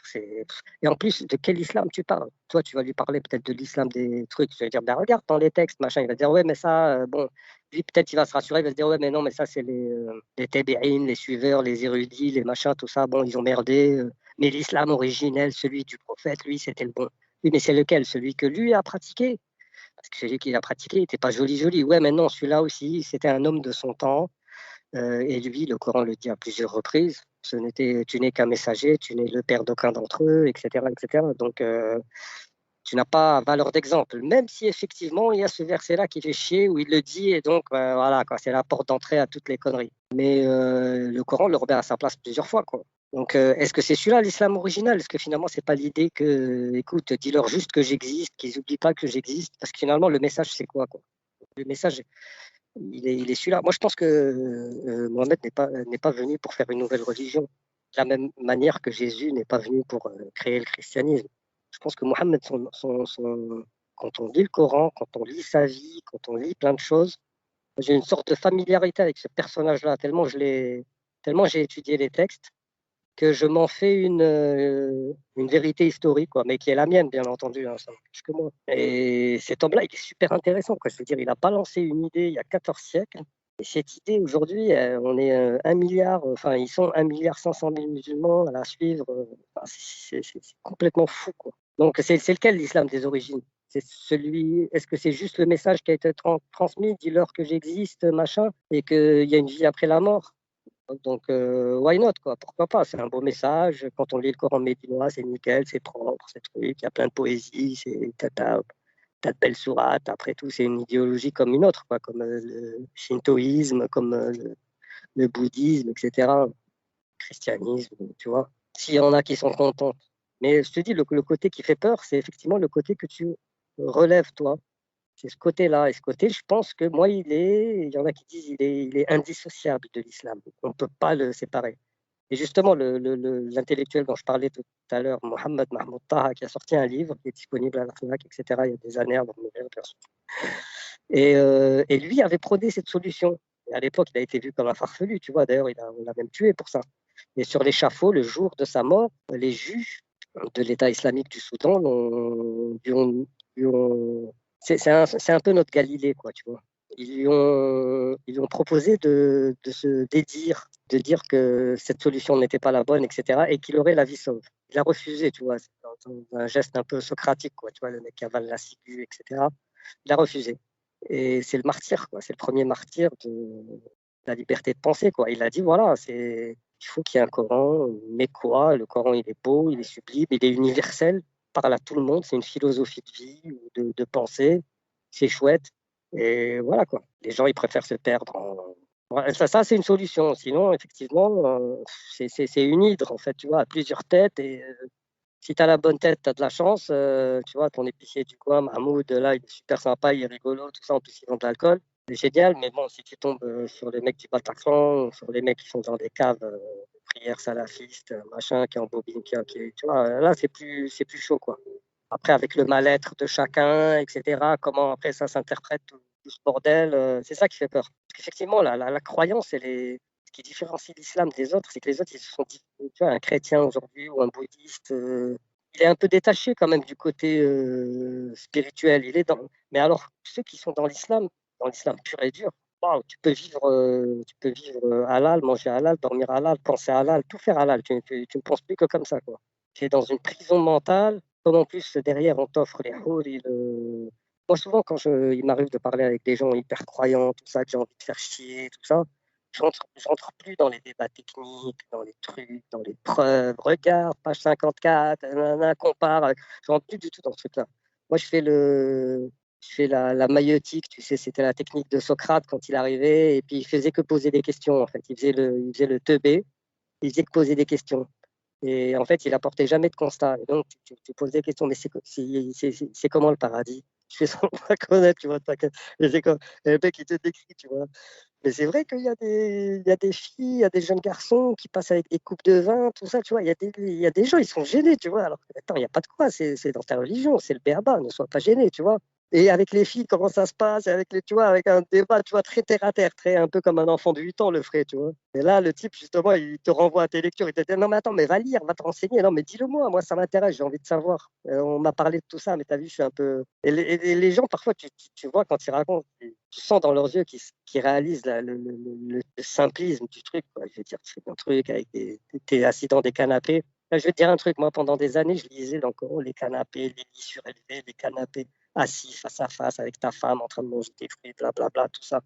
Et en plus, de quel islam tu parles? Toi, tu vas lui parler peut-être de l'islam des trucs. Tu vas lui dire, ben regarde dans les textes, machin. Il va dire, ouais, mais ça, bon. Lui, peut-être, il va se rassurer. Il va se dire, ouais, mais non, mais ça, c'est les tabi'in, les suiveurs, les érudits, les machins, tout ça. Bon, ils ont merdé. Mais l'islam originel, celui du prophète, lui, c'était le bon. Oui, mais c'est lequel? Celui que lui a pratiqué. Parce que celui qui l'a pratiqué, il n'était pas joli, joli. Ouais, mais non, celui-là aussi, c'était un homme de son temps. Et lui, le Coran le dit à plusieurs reprises, tu n'es qu'un messager, tu n'es le père d'aucun d'entre eux, etc., etc. Donc, tu n'as pas valeur d'exemple, même si effectivement il y a ce verset-là qui fait chier où il le dit, et donc voilà, quoi, c'est la porte d'entrée à toutes les conneries. Mais le Coran le remet à sa place plusieurs fois, quoi. Donc, est-ce que c'est celui-là l'islam original? Est-ce que finalement, c'est pas l'idée que, écoute, dis-leur juste que j'existe, qu'ils n'oublient pas que j'existe? Parce que finalement, le message, c'est quoi, quoi? Le message, il est celui-là. Moi, je pense que Mohamed n'est pas venu pour faire une nouvelle religion, de la même manière que Jésus n'est pas venu pour créer le christianisme. Je pense que Mohamed, quand on lit le Coran, quand on lit sa vie, quand on lit plein de choses, j'ai une sorte de familiarité avec ce personnage-là, tellement j'ai étudié les textes que je m'en fais une vérité historique, quoi, mais qui est la mienne, bien entendu, hein, ça n'empêche que moi. Et cet homme-là, il est super intéressant, quoi. Je veux dire, il a balancé une idée il y a 14 siècles. Et cette idée, aujourd'hui, on est 1 milliard, enfin, ils sont 1,5 milliard musulmans à la suivre. Enfin, c'est complètement fou, quoi. Donc, c'est lequel l'islam des origines? Est-ce que c'est juste le message qui a été transmis, dis-leur que j'existe, machin, et qu'il y a une vie après la mort? Donc, why not, quoi? Pourquoi pas? C'est un beau message. Quand on lit le Coran médinois, c'est nickel, c'est propre, c'est truc. Il y a plein de poésie, t'as de belles sourates. Après tout, c'est une idéologie comme une autre, quoi, comme le shintoïsme, comme le bouddhisme, etc. Le christianisme, tu vois. S'il y en a qui sont contents Mais je te dis, le côté qui fait peur, c'est effectivement le côté que tu relèves, toi. C'est ce côté-là. Et ce côté, je pense que moi, il y en a qui disent il est indissociable de l'islam. On ne peut pas le séparer. Et justement, l'intellectuel dont je parlais tout à l'heure, Mohamed Mahmoud Taha, qui a sorti un livre qui est disponible à la FNAC, etc., il y a des années avant de mourir, bien sûr. Et lui avait prôné cette solution. Et à l'époque, il a été vu comme un farfelu, tu vois. D'ailleurs, on l'a même tué pour ça. Et sur l'échafaud, le jour de sa mort, les juges de l'État islamique du Soudan lui ont- c'est un peu notre Galilée, quoi, tu vois. Ils lui ont proposé de se dédire, de dire que cette solution n'était pas la bonne, etc., et qu'il aurait la vie sauve. Il a refusé, tu vois, c'est un geste un peu socratique, quoi, tu vois, le mec qui avale la ciguë, etc. Il a refusé. Et c'est le martyr, quoi. C'est le premier martyr de la liberté de penser, quoi. Il a dit, voilà, il faut qu'il y ait un Coran, mais quoi? Le Coran, il est beau, il est sublime, il est universel, parle à tout le monde, c'est une philosophie de vie ou de pensée, c'est chouette. Et voilà, quoi. Les gens, ils préfèrent se perdre Ouais, ça c'est une solution. Sinon, effectivement, c'est une hydre, en fait, tu vois, à plusieurs têtes. Et si tu as la bonne tête, tu as de la chance. Tu vois, ton épicier du coin, Mahmoud, là, il est super sympa, il est rigolo, tout ça. En plus, ils ont de l'alcool. C'est génial. Mais bon, si tu tombes sur les mecs du Bataclan, sur les mecs qui sont dans des caves de prières salafistes, machin, qui embobinent, tu vois, là, c'est plus chaud, quoi. Après, avec le mal-être de chacun, etc., comment après ça s'interprète tout ce bordel, c'est ça qui fait peur. Parce qu'effectivement, la croyance, ce qui différencie l'islam des autres, c'est que les autres, ils se sont dit, tu vois, un chrétien aujourd'hui ou un bouddhiste, il est un peu détaché quand même du côté spirituel. Mais alors, ceux qui sont dans l'islam pur et dur, waouh, tu peux vivre halal, manger halal, dormir halal, penser halal, tout faire halal. Tu ne penses plus que comme ça, quoi. Tu es dans une prison mentale. Comme en plus, derrière, on t'offre les houris. Moi, souvent, il m'arrive de parler avec des gens hyper croyants, tout ça, que j'ai envie de faire chier, tout ça, je rentre plus dans les débats techniques, dans les trucs, dans les preuves. Regarde, page 54, nanana, compare. Je rentre plus du tout dans ce truc-là. Moi, je fais la maïeutique, tu sais, c'était la technique de Socrate quand il arrivait, et puis il faisait que poser des questions, en fait. Il faisait le teubé, il faisait que poser des questions. Et en fait, il apportait jamais de constat. Et donc, tu poses des questions, mais c'est comment le paradis? Tu fais semblant de connaître, tu vois. Et c'est comme, et le mec, il te décrit, tu vois. Mais c'est vrai il y a des filles, il y a des jeunes garçons qui passent avec des coupes de vin, tout ça, tu vois. Il y a des gens, ils sont gênés, tu vois. Alors, attends, il n'y a pas de quoi, c'est dans ta religion, c'est le béaba, ne sois pas gêné, tu vois. Et avec les filles, comment ça se passe? Et avec tu vois, avec un débat, tu vois, très terre à terre, très un peu comme un enfant de 8 ans le ferait, tu vois. Et là, le type, justement, il te renvoie à tes lectures, il te dit, non, mais attends, mais va lire, va te renseigner. Non, mais dis-le moi, ça m'intéresse, j'ai envie de savoir. On m'a parlé de tout ça, mais t'as vu, je suis un peu. Et les gens, parfois, tu vois, quand ils racontent, tu sens dans leurs yeux qu'ils réalisent le simplisme du truc, quoi. Je veux dire, tu fais un truc avec t'es assis dans des canapés. Là, je vais te dire un truc, moi, pendant des années, je lisais dans le Coran les canapés, les lits surélevés, les canapés assis face à face avec ta femme en train de manger des fruits, blablabla, tout ça.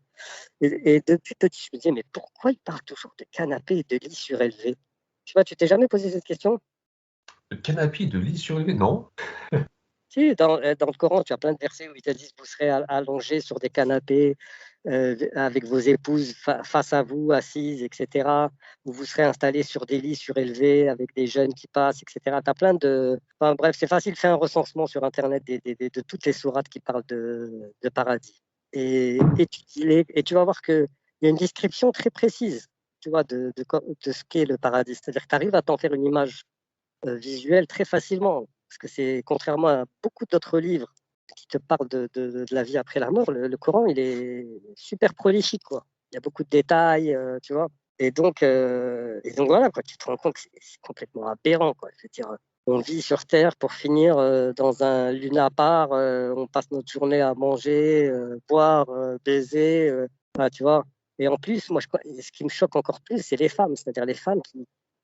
Et depuis petit, je me disais, mais pourquoi il parle toujours de canapé et de lit surélevé? Tu vois, tu t'es jamais posé cette question? Le canapé de lit surélevé, non? Si, dans le Coran, tu as plein de versets où ils te disent vous serez allongés sur des canapés avec vos épouses face à vous, assises, etc. Ou vous serez installés sur des lits surélevés avec des jeunes qui passent, etc. Tu as plein de. Enfin, bref, c'est facile, fais un recensement sur Internet de toutes les sourates qui parlent de paradis. Et tu vas voir qu'il y a une description très précise, tu vois, de ce qu'est le paradis. C'est-à-dire que tu arrives à t'en faire une image visuel très facilement. Parce que c'est contrairement à beaucoup d'autres livres qui te parlent de la vie après la mort, le Coran, il est super prolifique, quoi. Il y a beaucoup de détails, tu vois. Et donc voilà, quoi, tu te rends compte que c'est complètement aberrant, quoi. Je veux dire, on vit sur Terre pour finir dans un lunapar, on passe notre journée à manger, boire, baiser, voilà, tu vois. Et en plus, ce qui me choque encore plus, c'est les femmes, c'est-à-dire les femmes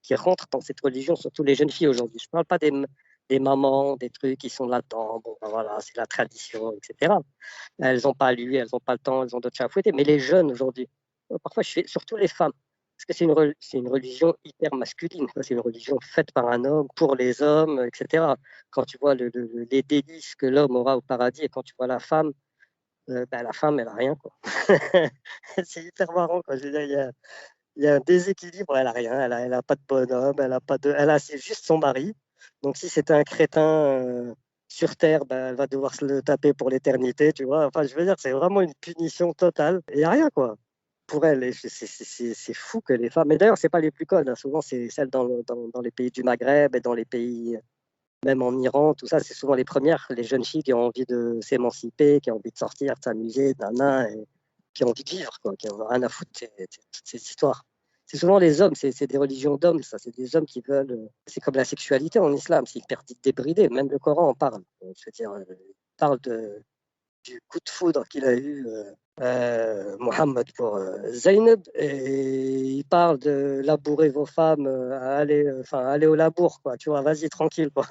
qui rentrent dans cette religion, surtout les jeunes filles aujourd'hui. Je ne parle pas des mamans, des trucs qui sont là-dedans, bon, ben voilà, c'est la tradition, etc. Elles n'ont pas lu, elles n'ont pas le temps, elles ont d'autres chats à fouetter, mais les jeunes aujourd'hui, parfois je fais surtout les femmes, parce que c'est une religion hyper masculine, c'est une religion faite par un homme, pour les hommes, etc. Quand tu vois les délices que l'homme aura au paradis et quand tu vois la femme, elle n'a rien, quoi. C'est hyper marrant, quoi. Je veux dire, il y a un déséquilibre, elle a rien, elle a pas de bonhomme, elle a pas de, elle a, c'est juste son mari. Donc si c'était un crétin sur Terre, ben, elle va devoir se le taper pour l'éternité, tu vois. Enfin, je veux dire, c'est vraiment une punition totale. Il n'y a rien, quoi. Pour elle, et c'est fou que les femmes. Mais d'ailleurs, c'est pas les plus connes, hein. Souvent, c'est celles dans les pays du Maghreb et dans les pays, même en Iran, tout ça, c'est souvent les premières, les jeunes filles qui ont envie de s'émanciper, qui ont envie de sortir, de s'amuser, nana, et qui ont envie de vivre, quoi, qui n'ont rien à foutre de toutes ces histoires. C'est souvent les hommes, c'est des religions d'hommes, ça, c'est des hommes qui veulent. C'est comme la sexualité en islam, c'est hyper débridé, même le Coran en parle. Je veux dire, il parle du coup de foudre qu'il a eu Mohammed pour Zaynab, et il parle de labourer vos femmes, aller au labour, quoi. Tu vois, vas-y tranquille, quoi.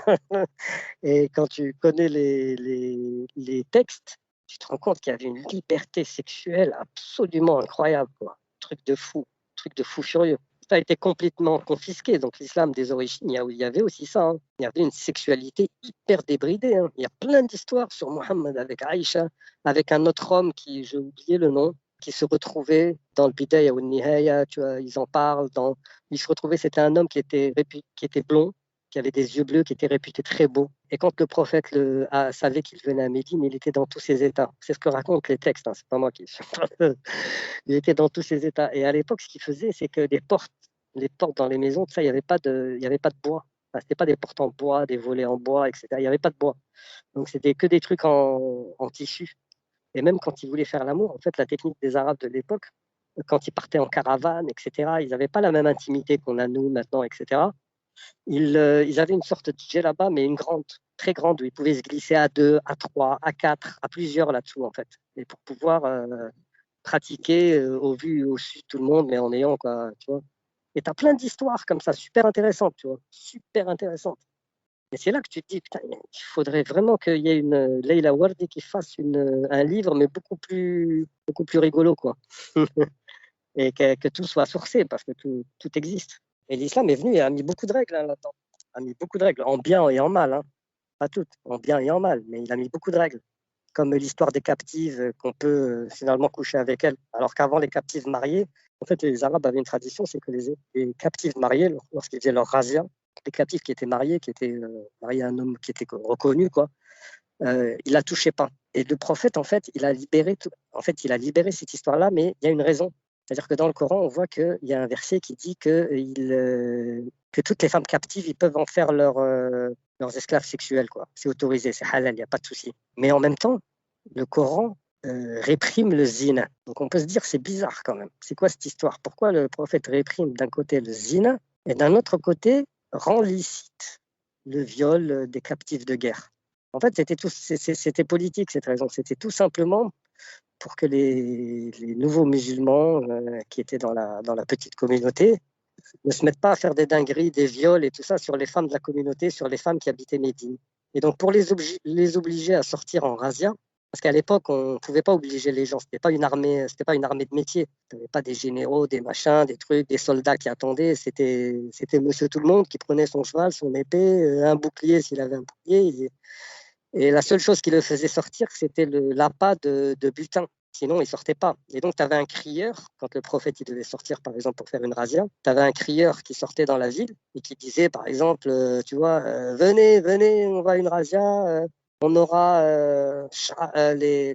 Et quand tu connais les textes, tu te rends compte qu'il y avait une liberté sexuelle absolument incroyable, quoi. Truc de fou furieux. Ça a été complètement confisqué. Donc l'islam des origines, il y avait aussi ça, hein. Il y avait une sexualité hyper débridée, hein. Il y a plein d'histoires sur Mohammed avec Aïcha, avec un autre homme qui, j'ai oublié le nom, qui se retrouvait dans le Bidaya ou le Nihaya, tu vois, ils en parlent. Il se retrouvait, c'était un homme qui était blond, qui avait des yeux bleus, qui était réputé très beau. Et quand le prophète savait qu'il venait à Médine, il était dans tous ses états. C'est ce que racontent les textes, hein, c'est pas moi qui il était dans tous ses états. Et à l'époque, ce qu'il faisait, c'est que les portes dans les maisons, tout ça, il y avait pas de bois. Enfin, c'était pas des portes en bois, des volets en bois, etc. Il n'y avait pas de bois. Donc, c'était que des trucs en tissu. Et même quand ils voulaient faire l'amour, en fait, la technique des Arabes de l'époque, quand ils partaient en caravane, etc., ils n'avaient pas la même intimité qu'on a nous maintenant, etc. Ils avaient une sorte de djellaba, mais une grande, très grande, où ils pouvaient se glisser à deux, à trois, à quatre, à plusieurs là-dessous, en fait. Et pour pouvoir pratiquer au vu et au su de tout le monde, mais en ayant, quoi, tu vois. Et tu as plein d'histoires comme ça, super intéressantes, tu vois, super intéressantes. Et c'est là que tu te dis, putain, il faudrait vraiment qu'il y ait une Leila Wardi qui fasse un livre, mais beaucoup plus rigolo, quoi. Et que tout soit sourcé, parce que tout existe. Et l'islam est venu et a mis beaucoup de règles, hein, là-dedans. A mis beaucoup de règles, en bien et en mal, hein. Pas toutes, en bien et en mal, mais il a mis beaucoup de règles. Comme l'histoire des captives, qu'on peut finalement coucher avec elles. Alors qu'avant, les captives mariées, en fait, les Arabes avaient une tradition, c'est que les captives mariées, lorsqu'ils faisaient leur razzia, les captifs qui étaient mariés, mariés à un homme qui était reconnu, quoi, il la touchait pas. Et le prophète, en fait, il a libéré cette histoire-là, mais il y a une raison. C'est-à-dire que dans le Coran, on voit qu'il y a un verset qui dit que toutes les femmes captives, ils peuvent en faire leurs esclaves sexuels, quoi. C'est autorisé, c'est halal, il n'y a pas de souci. Mais en même temps, le Coran réprime le zina. Donc on peut se dire, c'est bizarre quand même. C'est quoi cette histoire? Pourquoi le prophète réprime d'un côté le zina et d'un autre côté rend licite le viol des captifs de guerre? En fait, c'était politique cette raison. C'était tout simplement pour que les nouveaux musulmans qui étaient dans la petite communauté ne se mettent pas à faire des dingueries, des viols et tout ça sur les femmes de la communauté, sur les femmes qui habitaient Médine. Et donc, pour les obliger à sortir en razzia, parce qu'à l'époque, on ne pouvait pas obliger les gens, c'était pas une armée de métier. Il n'y avait pas des généraux, des machins, des trucs, des soldats qui attendaient. C'était monsieur tout le monde qui prenait son cheval, son épée, un bouclier s'il avait un bouclier. Et la seule chose qui le faisait sortir, c'était l'appât de butin. Sinon, il ne sortait pas. Et donc, tu avais un crieur, quand le prophète il devait sortir, par exemple, pour faire une razzia, tu avais un crieur qui sortait dans la ville et qui disait, par exemple, tu vois, venez, venez, on va à une razzia, on aura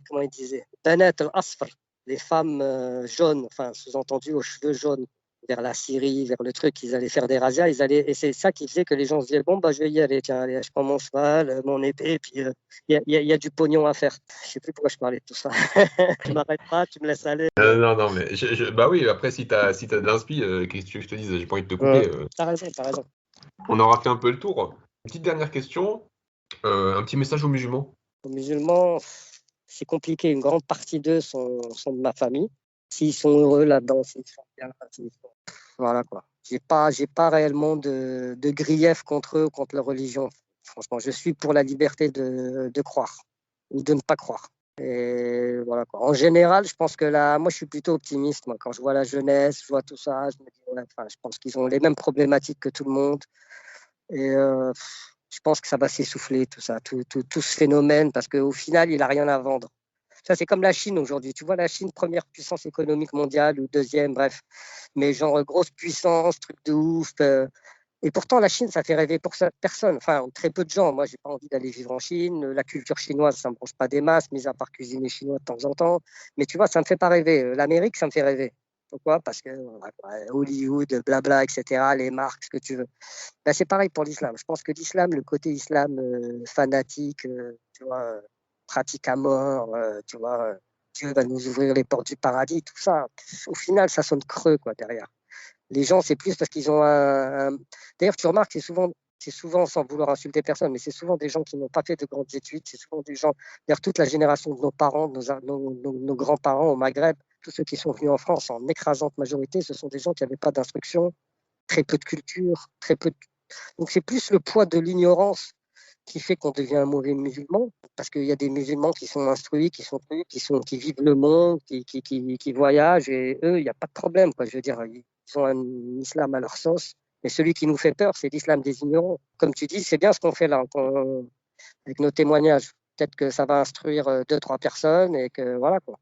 comment il disait, Banat al-Asfar, les femmes jaunes, enfin, sous-entendu aux cheveux jaunes, vers la Syrie, vers le truc, ils allaient faire des razzias, et c'est ça qui faisait que les gens se disaient, bon, bah, je vais y aller, tiens, allez, je prends mon cheval, mon épée, et puis y a du pognon à faire. Je sais plus pourquoi je parlais de tout ça. Tu m'arrêtes pas, tu me laisses aller. Non, non, mais bah oui, après, si t'as de l'inspi, qu'est-ce que tu veux que je te dise? J'ai pas envie de te couper. T'as raison, t'as raison. On aura fait un peu le tour. Une petite dernière question, un petit message aux musulmans. Les musulmans, c'est compliqué. Une grande partie d'eux sont de ma famille. S'ils sont heureux là-dedans, s'ils sont bien, voilà quoi. J'ai pas réellement de grief contre eux, contre leur religion. Franchement, je suis pour la liberté de croire ou de ne pas croire. Et voilà quoi. En général, je pense que là, moi, je suis plutôt optimiste. Moi, quand je vois la jeunesse, je vois tout ça, je me dis, ouais, enfin, je pense qu'ils ont les mêmes problématiques que tout le monde. Et je pense que ça va s'essouffler, tout ça, tout ce phénomène, parce qu'au final, il n'a rien à vendre. Ça, c'est comme la Chine aujourd'hui. Tu vois, la Chine, première puissance économique mondiale ou deuxième, bref. Mais genre, grosse puissance, truc de ouf. Et pourtant, la Chine, ça fait rêver pour personne. Enfin, très peu de gens. Moi, j'ai pas envie d'aller vivre en Chine. La culture chinoise, ça me branche pas des masses, mis à part cuisiner chinois de temps en temps. Mais tu vois, ça me fait pas rêver. L'Amérique, ça me fait rêver. Pourquoi? Parce que Hollywood, blabla, etc., les marques, ce que tu veux. Ben, c'est pareil pour l'islam. Je pense que l'islam, le côté islam fanatique, tu vois, pratique à mort, tu vois, Dieu va nous ouvrir les portes du paradis, tout ça. Au final, ça sonne creux, quoi, derrière. Les gens, c'est plus parce qu'ils ont D'ailleurs, tu remarques, c'est souvent, sans vouloir insulter personne, mais c'est souvent des gens qui n'ont pas fait de grandes études. C'est souvent des gens, d'ailleurs, toute la génération de nos parents, nos grands-parents au Maghreb, tous ceux qui sont venus en France en écrasante majorité, ce sont des gens qui n'avaient pas d'instruction, très peu de culture, très peu de... Donc, c'est plus le poids de l'ignorance qui fait qu'on devient un mauvais musulman, parce qu'il y a des musulmans qui sont instruits, qui vivent le monde, qui voyagent, et eux, il n'y a pas de problème, quoi. Je veux dire, ils ont un islam à leur sauce, mais celui qui nous fait peur, c'est l'islam des ignorants. Comme tu dis, c'est bien ce qu'on fait là, avec nos témoignages. Peut-être que ça va instruire deux, trois personnes, et que voilà, quoi.